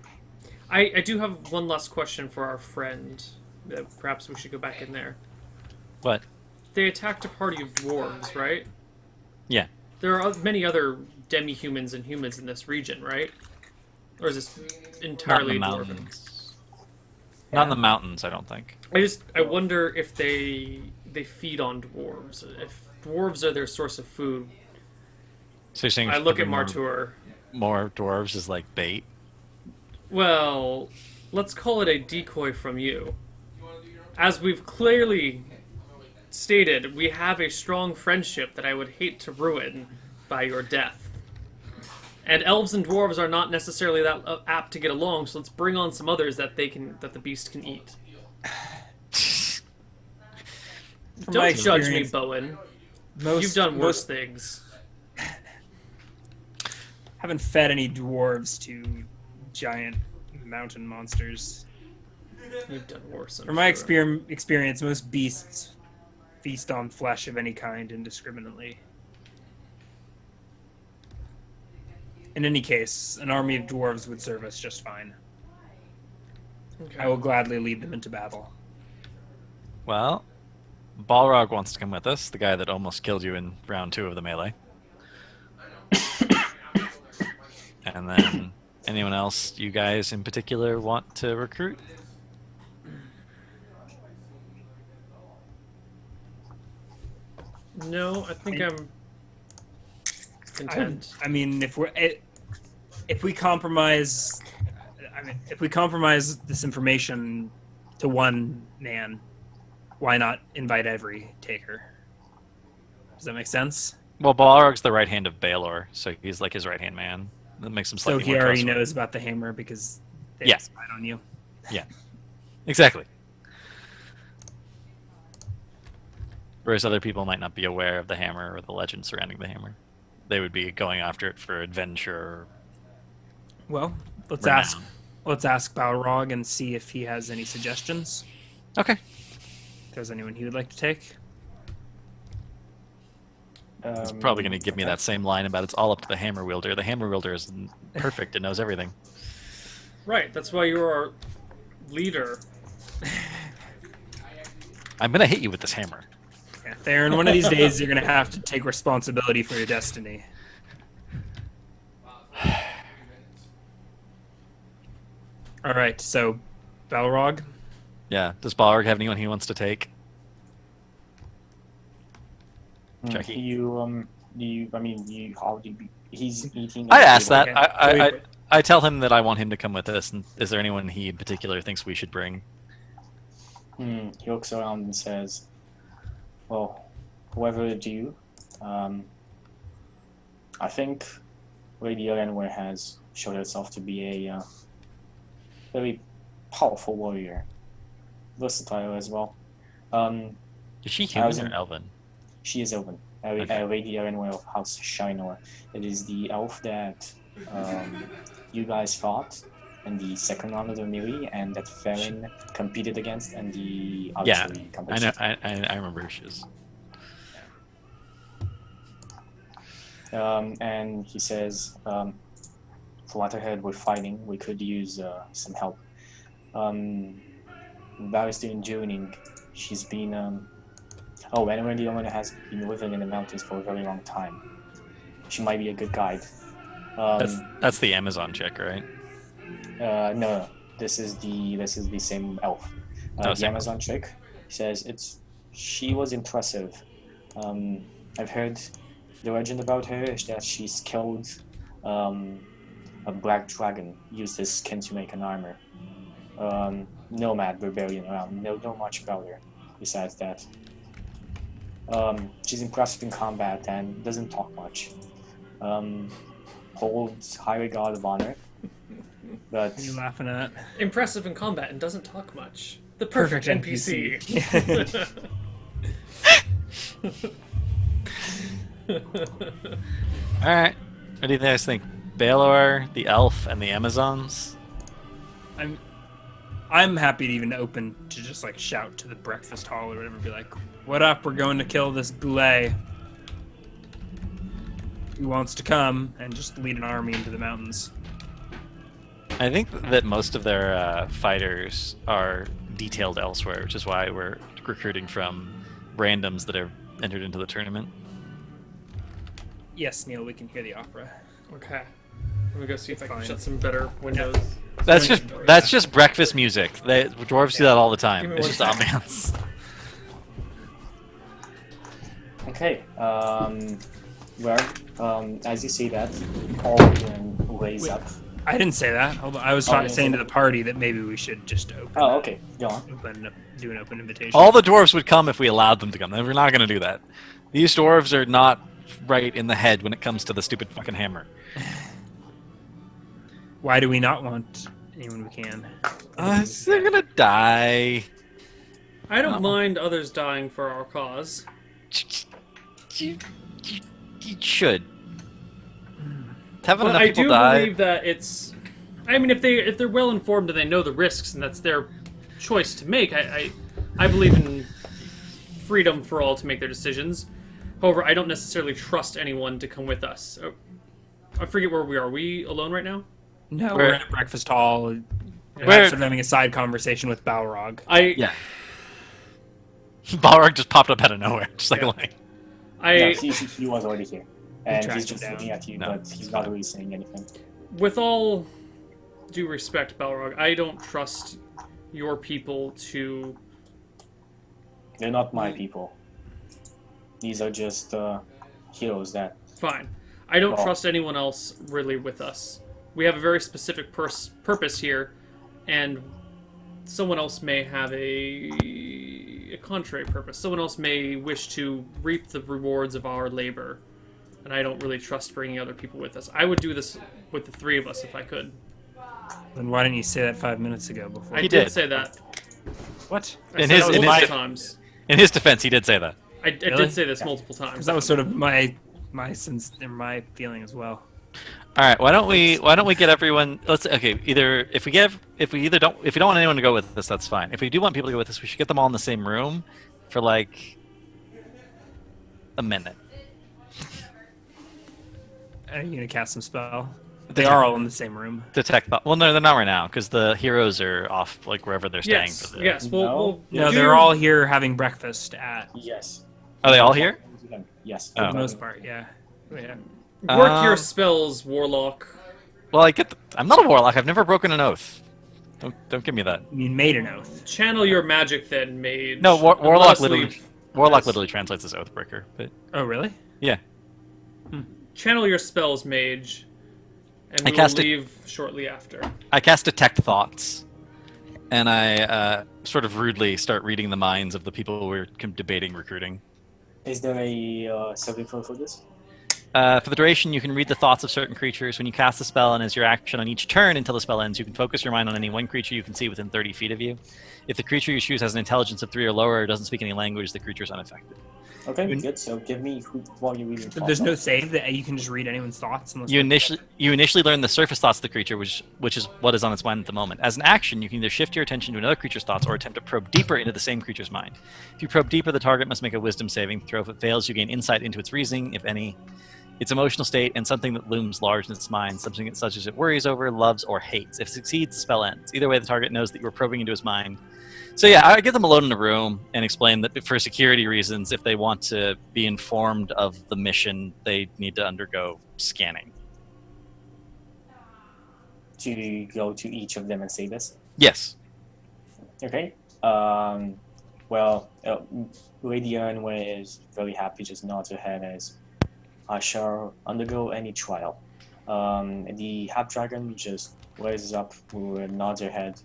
do have one last question for our friend. Perhaps we should go back in there. What? They attacked a party of dwarves, right? Yeah. There are many other demi-humans and humans in this region, right? Or is this entirely Not in the dwarven? mountains. Not in the mountains, I don't think. I wonder if they feed on dwarves. If dwarves are their source of food. So you're saying I look at more- Martur. More dwarves is like bait. Well, let's call it a decoy from you. As we've clearly stated, we have a strong friendship that I would hate to ruin by your death. And elves and dwarves are not necessarily that apt to get along, so let's bring on some others that the beast can eat. From my Don't judge me, experience, Bowen. most, You've done worse most- things. Haven't fed any dwarves to giant mountain monsters. You've done worse. I'm From my sure. experience, most beasts feast on flesh of any kind indiscriminately. In any case, an army of dwarves would serve us just fine. Okay. I will gladly lead them into battle. Well, Balrog wants to come with us, the guy that almost killed you in round 2 of the melee. And then anyone else you guys in particular want to recruit? No, I think I'm content. I mean, if we compromise, if we compromise this information to one man, why not invite every taker? Does that make sense? Well, Balrog's the right hand of Baelor, so he's like his right hand man. That makes him So slightly he more already trustworthy. knows about the hammer because they Yeah. spied on you. Exactly. Whereas other people might not be aware of the hammer or the legend surrounding the hammer. They would be going after it for adventure. Well, let's Renown. ask Balrog and see if he has any suggestions. Okay. If there's anyone he would like to take. He's probably going to give me that same line about it's all up to the hammer wielder. The hammer wielder is perfect. It knows everything. Right, that's why you're our leader. I'm going to hit you with this hammer. Yeah, Theron, one of these days you're going to have to take responsibility for your destiny. All right, so Balrog. Yeah. Does Balrog have anyone he wants to take? Jackie? He's eating. I asked that. Okay. I tell him that I want him to come with us. And is there anyone he in particular thinks we should bring? He looks around and says, "Well, whoever do, I think Lady Elenware has showed herself to be a very powerful warrior, versatile as well. Is she I human was or in- elven? She is elven. Okay. Lady Elenware of House Shinor. It is the elf that you guys fought in the second round of the melee, and that Farron competed against in the Yeah, archery I competition. know. I remember who she is. And he says, for what I heard, we're fighting. We could use some help. Barrister in Juning, she's been. Anyway, the woman has been living in the mountains for a very long time. She might be a good guide. That's the Amazon chick, right? No, this is the same elf. Oh, The same Amazon chick says she was impressive. I've heard the legend about her is that she's killed a black dragon, used his skin to make an armor. Nomad rebellion around. Know much about her besides that. She's impressive in combat and doesn't talk much. holds high regard of honor. But What are you laughing at? Impressive in combat and doesn't talk much. The perfect, NPC. All right. What do you guys think? Baelor, the elf, and the Amazons? I'm happy to even open to just like shout to the breakfast hall or whatever, be like, "What up? We're going to kill this goulet. Who wants to come?" And just lead an army into the mountains. I think that most of their fighters are detailed elsewhere, which is why we're recruiting from randoms that have entered into the tournament. Yes, Neil, we can hear the opera. Okay. Let me go see if I can Fine. shut some better windows. That's just breakfast music. Dwarves do that all the time. Give me It's one just second. ambiance. okay. As you see that, Alden raise Wait. up. I didn't say that. Hold on. I was Oh, you saying to didn't the party that maybe we should just open. Oh, okay. Go on. Do an open invitation. All the dwarves would come if we allowed them to come. We're not going to do that. These dwarves are not right in the head when it comes to the stupid fucking hammer. Why do we not want anyone we can? They're going to die. I don't mind others dying for our cause. You should. Having But enough I people do die. believe that it's. I mean, if they're well informed and they know the risks and that's their choice to make, I believe in freedom for all to make their decisions. However, I don't necessarily trust anyone to come with us. I forget where we are. Are we alone right now? No, We're- we're in a breakfast hall. We're We're- sort of having a side conversation with Balrog. Yeah. Balrog just popped up out of nowhere. Just like, Yeah. like No, he was already here. And tracked he's him just down. looking at you, No, but he's not really saying anything. With all due respect, Balrog, I don't trust your people to. They're not my people. These are just heroes that. Fine. I don't Well- trust anyone else really with us. We have a very specific purpose here, and someone else may have a contrary purpose. Someone else may wish to reap the rewards of our labor, and I don't really trust bringing other people with us. I would do this with the three of us if I could. Then why didn't you say that 5 minutes ago before? I He did did. say that. What? I In said his- that in multiple his- times. in his defense, he did say that. I Really? did say this Yeah. multiple times. Because that was sort of my sense or my feeling as well. All right, why don't we get everyone? Let's either if we don't want anyone to go with us, that's fine. If we do want people to go with us, we should get them all in the same room for like a minute. Are you gonna cast some spell? They are all in the same room. Detect thought. Well, no, they're not right now because the heroes are off like wherever they're staying. Yes, For the... yes. We'll No. No, do they're your- all here having breakfast at Yes. Are they all here? Yes. Oh. for the most part. Yeah. Yeah. work your Um, spells, Warlock. Well, I'm not a warlock. I've never broken an oath. Don't give me that. You made an oath. Channel your magic, then, mage. No, And let warlock us literally. leave. Warlock Yes. literally translates as oathbreaker, but Oh, really? yeah. Channel your spells, mage, and I we will cast it- leave shortly after. I cast Detect Thoughts, and I sort of rudely start reading the minds of the people we're debating recruiting. Is there a saving throw for this? For the duration, you can read the thoughts of certain creatures. When you cast a spell and as your action on each turn until the spell ends, you can focus your mind on any one creature you can see within 30 feet of you. If the creature you choose has an intelligence of 3 or lower or doesn't speak any language, the creature is unaffected. Okay, When- good. So give me while you're reading. But there's no save that you can just read anyone's thoughts unless You initially learn the surface thoughts of the creature, which is what is on its mind at the moment. As an action, you can either shift your attention to another creature's thoughts or attempt to probe deeper into the same creature's mind. If you probe deeper, the target must make a wisdom saving throw. If it fails, you gain insight into its reasoning, if any, its emotional state, and something that looms large in its mind, something such as it worries over, loves, or hates. If it succeeds, the spell ends. Either way, the target knows that you are probing into his mind. So yeah, I get them alone in a room and explain that for security reasons, if they want to be informed of the mission, they need to undergo scanning. To go to each of them and say this. Yes. Okay. Lady Ernway is very happy, just nods her head as I shall undergo any trial. The half dragon just raises up, nods her head.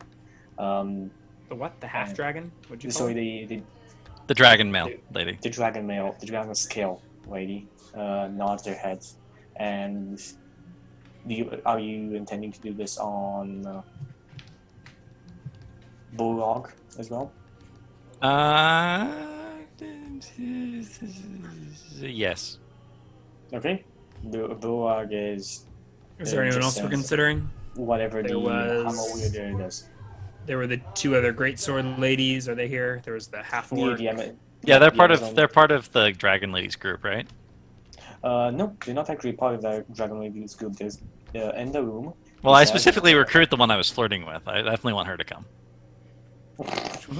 The what? The half dragon? What'd you call Sorry, it? The dragon male lady. the dragon male, the dragon scale lady nods her head, and Are you intending to do this on Bulldog as well? Yes. Okay. Bulldog is Is there anyone just else we're says considering? whatever There the hammer was- wielder does. There were the two other great sword ladies. Are they here? There was the half orc. Yeah, they're the part of Amazon- they're part of the Dragon Ladies group, right? No, they're not actually part of the Dragon Ladies group. There's in the room. Well, he I said- specifically recruit the one I was flirting with. I definitely want her to come. Who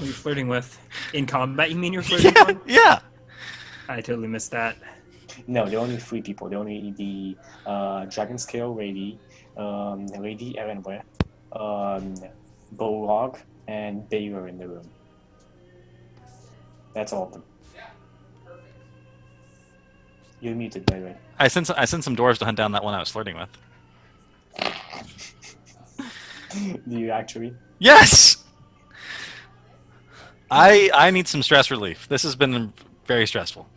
are you flirting with? In combat, you mean you're flirting with? Yeah. I totally missed that. No, there are only 3 people. There are only the Dragon Scale lady, Lady Erenware, Bolrog, and Baylor in the room. That's all of them. You're muted, by the way. I sent some dwarves to hunt down that one I was flirting with. Do you actually? Yes. I need some stress relief. This has been very stressful.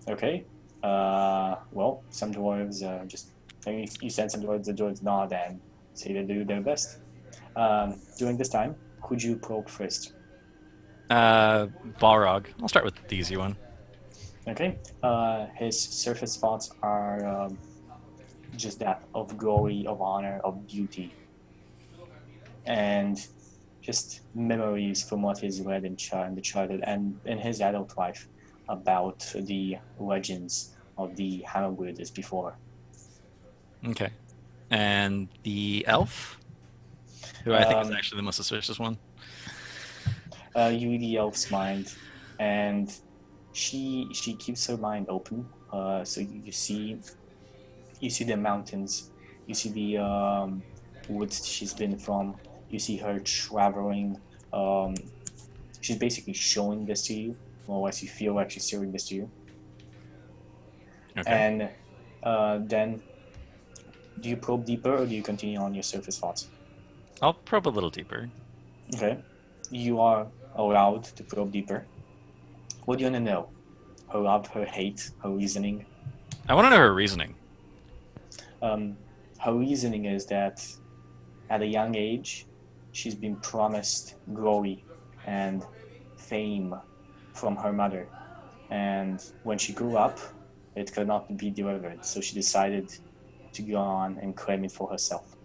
Okay. Well, some dwarves just. I mean, you send some dwarves, the dwarves nod and say they do their best. During this time, could you probe first? Balrog. I'll start with the easy one. Okay. His surface thoughts are just that of glory, of honor, of beauty, and just memories from what he's read in the childhood and in his adult life about the legends of the Hammer Wielders before. Okay. And the elf, who I think is Um, actually the most suspicious one. You read the elf's mind, and she keeps her mind open. So you see the mountains, you see the woods she's been from. You see her traveling. She's basically showing this to you, or less you feel like she's showing this to you. Okay. And then, do you probe deeper, or do you continue on your surface thoughts? I'll probe a little deeper. Okay, you are allowed to probe deeper. What do you want to know? Her love, her hate, her reasoning. I want to know her reasoning. Her reasoning is that at a young age, she's been promised glory and fame from her mother. And when she grew up, it could not be delivered. So she decided to go on and claim it for herself.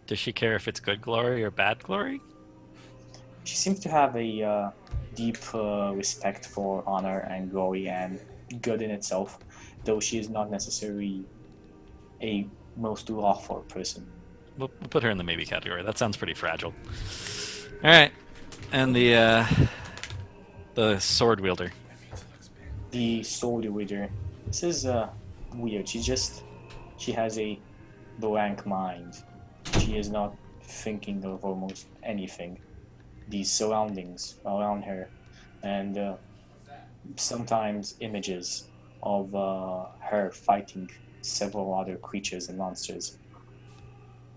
Does she care if it's good glory or bad glory? She seems to have a deep respect for honor and glory and good in itself, though she is not necessarily a most lawful person. We'll put her in the maybe category. That sounds pretty fragile. All right. And the sword wielder. The sword wielder. This is weird. She has a blank mind. She is not thinking of almost anything. The surroundings around her, and sometimes images of her fighting several other creatures and monsters.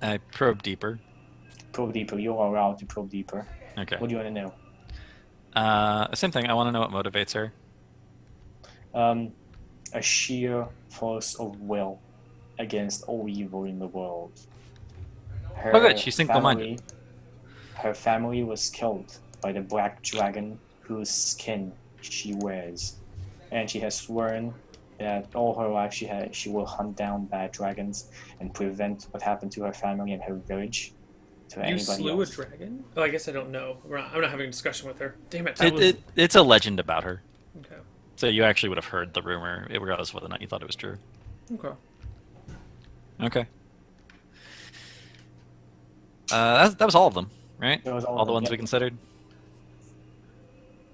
I probe deeper. Probe deeper. You are allowed to probe deeper. Okay. What do you want to know? Same thing. I want to know what motivates her. A sheer force of will against all evil in the world. Her Oh, good. She's single-minded. Her family was killed by the black dragon whose skin she wears, and she has sworn that all her life she will hunt down bad dragons and prevent what happened to her family and her village to You anybody slew else. a dragon? Oh, I guess I don't know. I'm not having a discussion with her. Damn it. That was... It's a legend about her. Okay. So you actually would have heard the rumor, regardless of whether or not you thought it was true. Okay. Okay. That was all of them, right? That was all All of the them, ones yeah. we considered.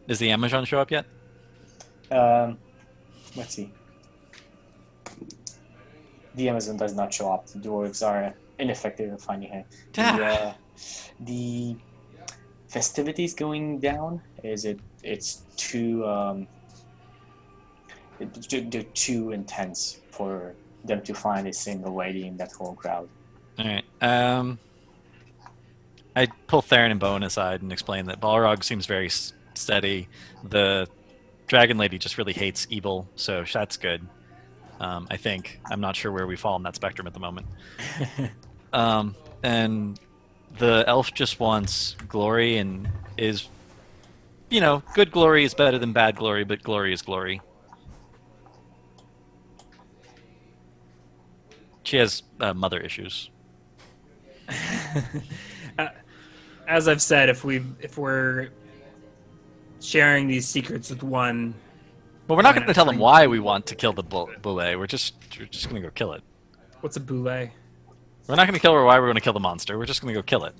Does the Amazon show up yet? Let's see. The Amazon does not show up. The dwarves are ineffective in finding her. The festivities going down it's too they're too intense for them to find a single lady in that whole crowd. All right. I pull Theron and Bowen aside and explain that Balrog seems very steady. The Dragon Lady just really hates evil, so that's good. I think. I'm not sure where we fall on that spectrum at the moment. And the elf just wants glory and is, good glory is better than bad glory, but glory is glory. She has mother issues. As I've said, if we're sharing these secrets with one, But we're not Why going to not tell them bring- why we want to kill the boule. We're just going to go kill it. what's a boule? We're not going to kill her why we're going to kill the monster. We're just going to go kill it.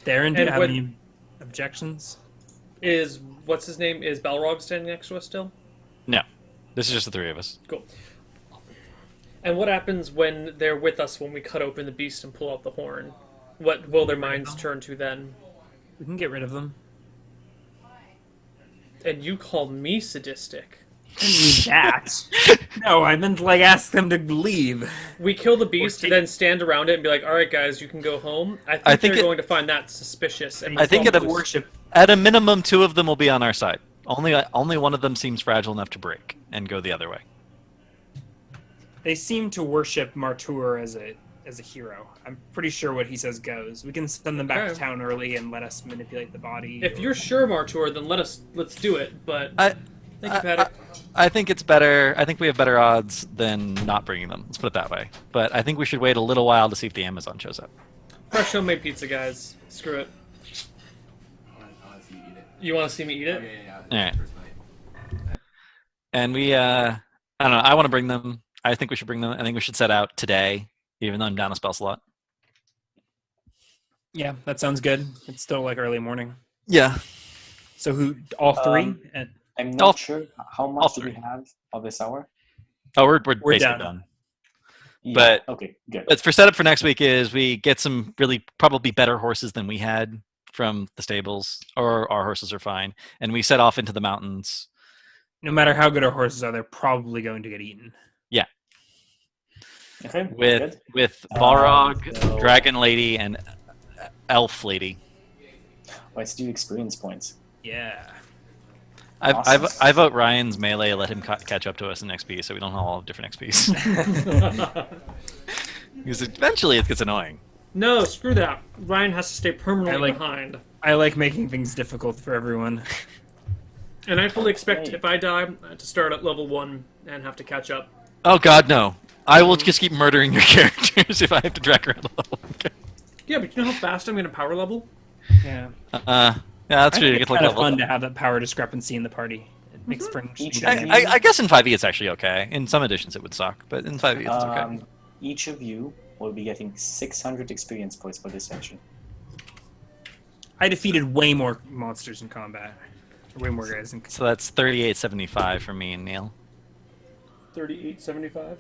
Darren, do you And have what- any objections? Is what's his name? Is Balrog standing next to us still? No. This is just the three of us. Cool. And what happens when they're with us when we cut open the beast and pull out the horn? What will their minds turn to then? We can get rid of them. And you call me sadistic. I didn't mean that. No, I meant like ask them to leave. We kill the beast take- and then stand around it and be like, "All right, guys, you can go home." I think think they're it- going to find that suspicious. And I think move it on. Worship. At a minimum, 2 of them will be on our side. Only one of them seems fragile enough to break and go the other way. They seem to worship Martur as a hero. I'm pretty sure what he says goes. We can send them back Okay. to town early and let us manipulate the body. If you're sure, Martur, then let's do it. But I thank you, Paddock. I think it's better. I think we have better odds than not bringing them. Let's put it that way. But I think we should wait a little while to see if the Amazon shows up. Fresh homemade pizza, guys. Screw it. I'll let you eat it. You want to see me eat it? Yeah. All right. First bite. And we, I don't know. I want to bring them. I think we should bring them. I think we should set out today, even though I'm down a spell slot. Yeah, that sounds good. It's still like early morning. Yeah. So who? All three? And I'm All- not sure how all much do we three. have of this hour. Oh, we're We're basically done. done. Yeah, But- okay, good. But for setup for next week is we get some really probably better horses than we had from the stables, or our horses are fine, and we set off into the mountains. no matter how good our horses are, they're probably going to get eaten. Okay, with good. Balrog, so- Dragon Lady, and Elf Lady. Let's do experience points. Yeah. Awesome. I vote Ryan's melee. Let him catch up to us in XP, so we don't all have different XPs. Because eventually it gets annoying. No, screw that. Ryan has to stay permanently I like- behind. I like making things difficult for everyone. And I fully expect Okay. if I die to start at level 1 and have to catch up. Oh God, no! I will just keep murdering your characters if I have to drag around the level. Yeah, but you know how fast I'm going to power level? Yeah. Yeah, that's I true. think It it's gets like kind of level. fun to have that power discrepancy in the party. It makes for interesting Each of dynamics. I guess in 5e it's actually okay. In some editions it would suck, but in 5e it's okay. Each of you will be getting 600 experience points for this session. I defeated way more monsters in combat. Way more guys in So that's 38.75 for me and Neil. 38.75.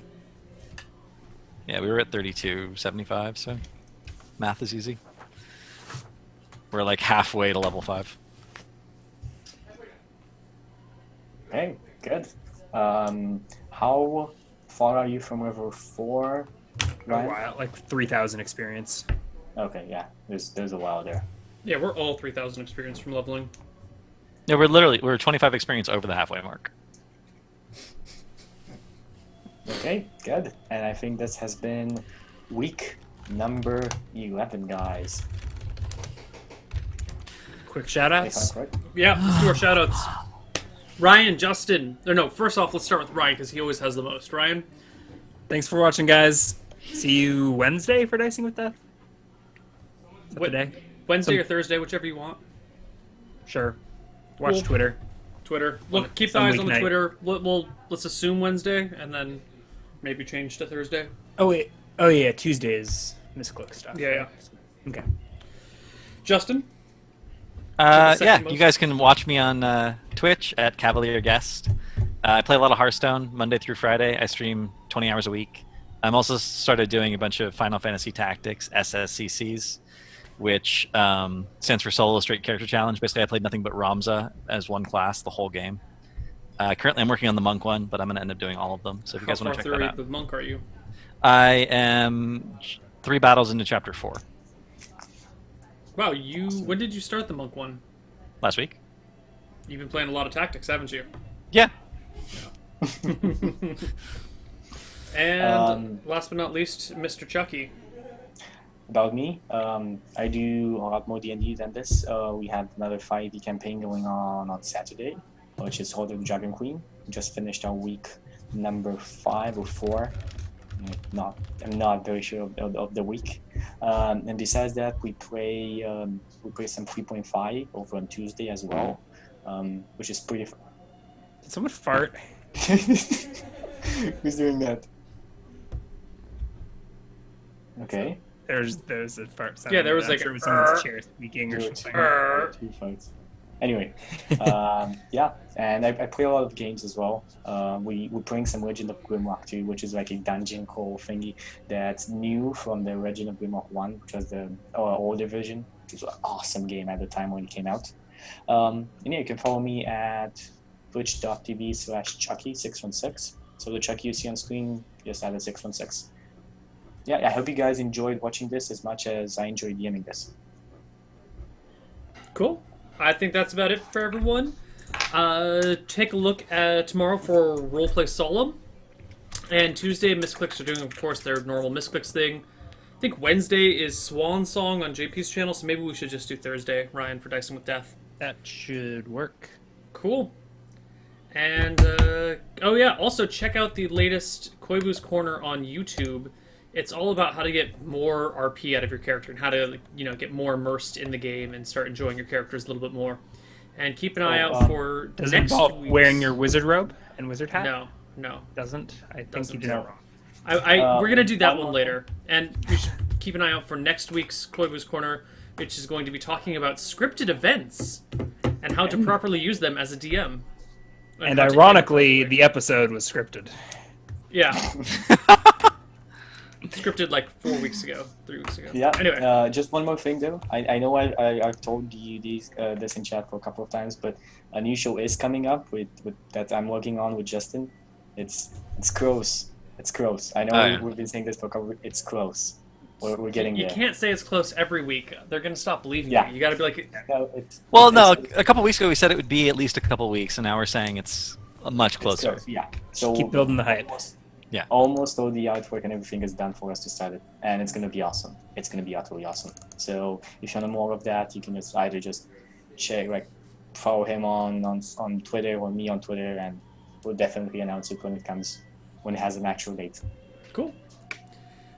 Yeah, we were at 32.75, so math is easy. We're like halfway to level 5. Okay, good. How far are you from level 4, a Ryan? while, like 3,000 experience. Okay, yeah, there's a while there. Yeah, we're all 3,000 experience from leveling. Yeah, we're 25 experience over the halfway mark. Okay, good. And I think this has been week number 11, guys. Quick If shoutouts. I'm correct. Yeah, let's do our shoutouts. Ryan, Justin. No, first off, let's start with Ryan because he always has the most. Ryan? Thanks for watching, guys. See you Wednesday for Dicing with Death. Is that What- the day? Wednesday Some- or Thursday, whichever you want. Sure. Watch Cool. Twitter. Twitter. Look, keep the Some eyes on the weeknight. Twitter. Let's assume Wednesday and then maybe change to Thursday. Oh wait. Oh yeah. Tuesday is Miss Cloak stuff. Yeah. Okay. Justin? Yeah, second most. you guys can watch me on Twitch at Cavalier Guest. I play a lot of Hearthstone Monday through Friday. I stream 20 hours a week. I'm also started doing a bunch of Final Fantasy Tactics SSCCs, which stands for Solo Straight Character Challenge. Basically, I played nothing but Ramza as one class the whole game. Currently, I'm working on the Monk one, but I'm going to end up doing all of them. So if you How guys want far to check through that out, the monk are you? I am 3 battles into Chapter 4 Wow, when did you start the monk one? last week. You've been playing a lot of tactics, haven't you? Yeah. And last but not least, Mr. Chucky. About me, I do a lot more D&D than this. We have another 5e campaign going on Saturday, which is Order of the Dragon Queen. We just finished our week number 5 or 4. I'm not very sure of the week. And besides that, we play some 3.5 over on Tuesday as well, which is pretty. Did someone fart? Who's doing that? Okay. There's a fart sound. Yeah, there was I'm like sure it was a someone's chair squeaking or something. Two fights. Anyway, yeah, and I play a lot of games as well. We're playing some Legend of Grimrock 2, which is like a dungeon crawl thingy that's new from the Legend of Grimrock 1, which was the older version, which was an awesome game at the time when it came out. And yeah, you can follow me at twitch.tv/Chucky616. So the Chucky you see on screen, just add a 616. Yeah, I hope you guys enjoyed watching this as much as I enjoyed DMing this. Cool. I think that's about it for everyone. Take a look at tomorrow for Roleplay Solemn. And Tuesday, Misclicks are doing, of course, their normal Misclicks thing. I think Wednesday is Swan Song on JP's channel, so maybe we should just do Thursday, Ryan, for Dicing with Death. That should work. Cool. And, oh yeah, also check out the latest Koibu's Corner on YouTube. It's all about how to get more RP out of your character and how to, get more immersed in the game and start enjoying your characters a little bit more. And keep an eye out for Does it next involve week's... wearing your wizard robe and wizard hat? No. Doesn't? I think Doesn't. you did it wrong. We're going to do that one later. And you should keep an eye out for next week's Koibu's Corner, which is going to be talking about scripted events and how to properly use them as a DM. And how to ironically, edit the episode was scripted. Yeah. Scripted like 3 weeks ago. Yeah. Anyway. Just one more thing though. I know I've told you this in chat for a couple of times, but a new show is coming up with that I'm working on with Justin. It's close. It's close. I know we've been saying this for a couple. It's close. We're getting You there. can't say it's close every week. They're gonna stop believing Yeah. you. You gotta be like, No, A couple weeks ago we said it would be at least a couple weeks, and now we're saying it's much it's closer. close, yeah. So Keep building the hype. Almost all the artwork and everything is done for us to start it, and it's gonna be awesome. It's gonna be utterly awesome. So if you want more of that, you can either just check, follow him on Twitter or me on Twitter, and we'll definitely announce it when it has an actual date. cool.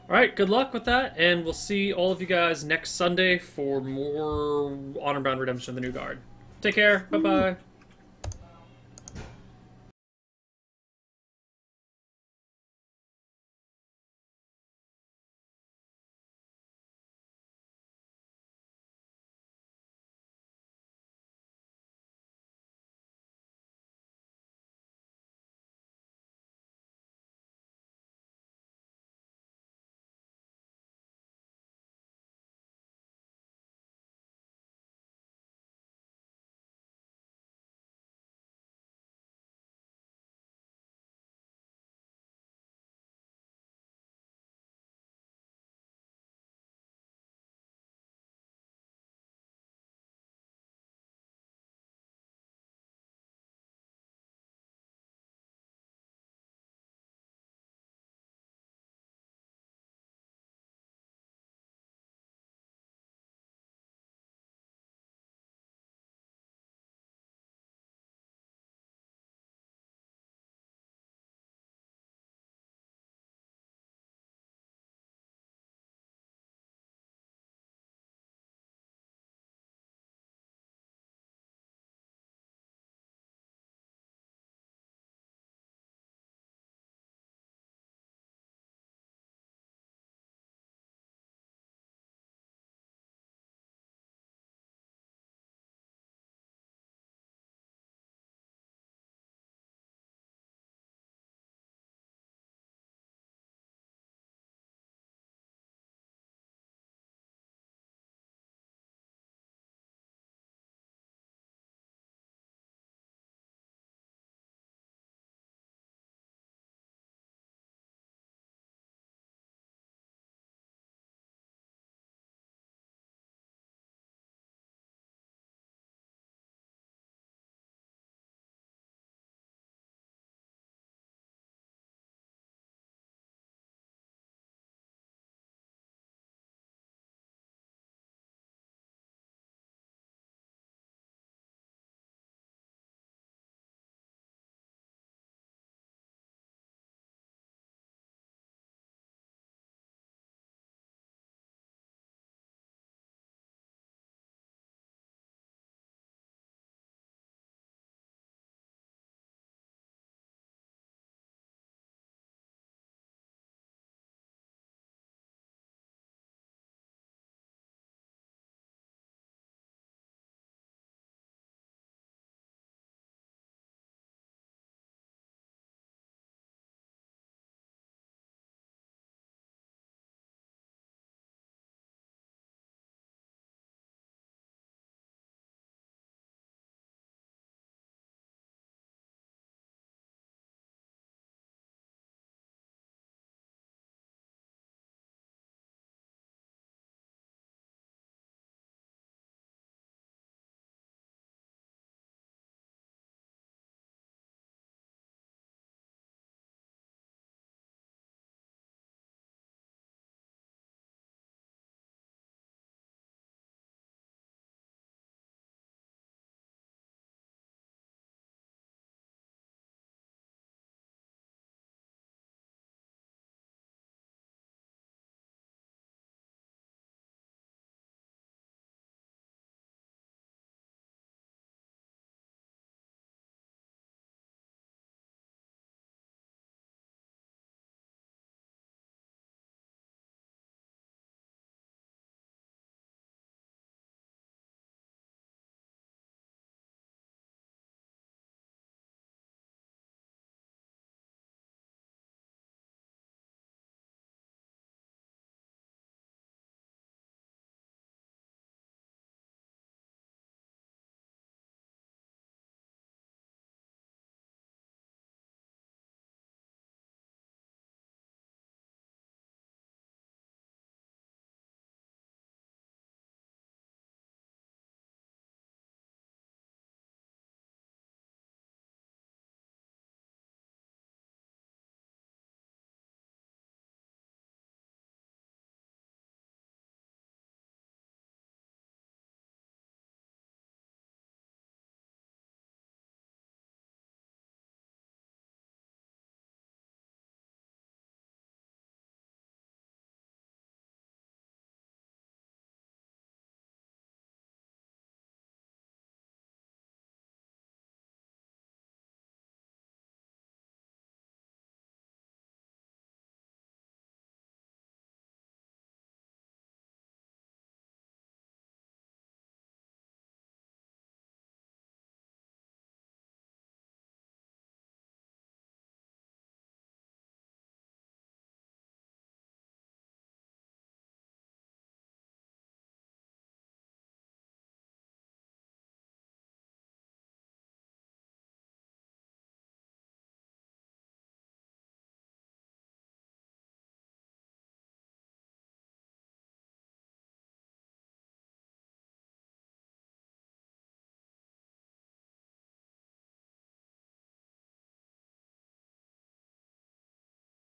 All right, good luck with that, and we'll see all of you guys next Sunday for more Honorbound Redemption of the New Guard. Take care. Bye bye.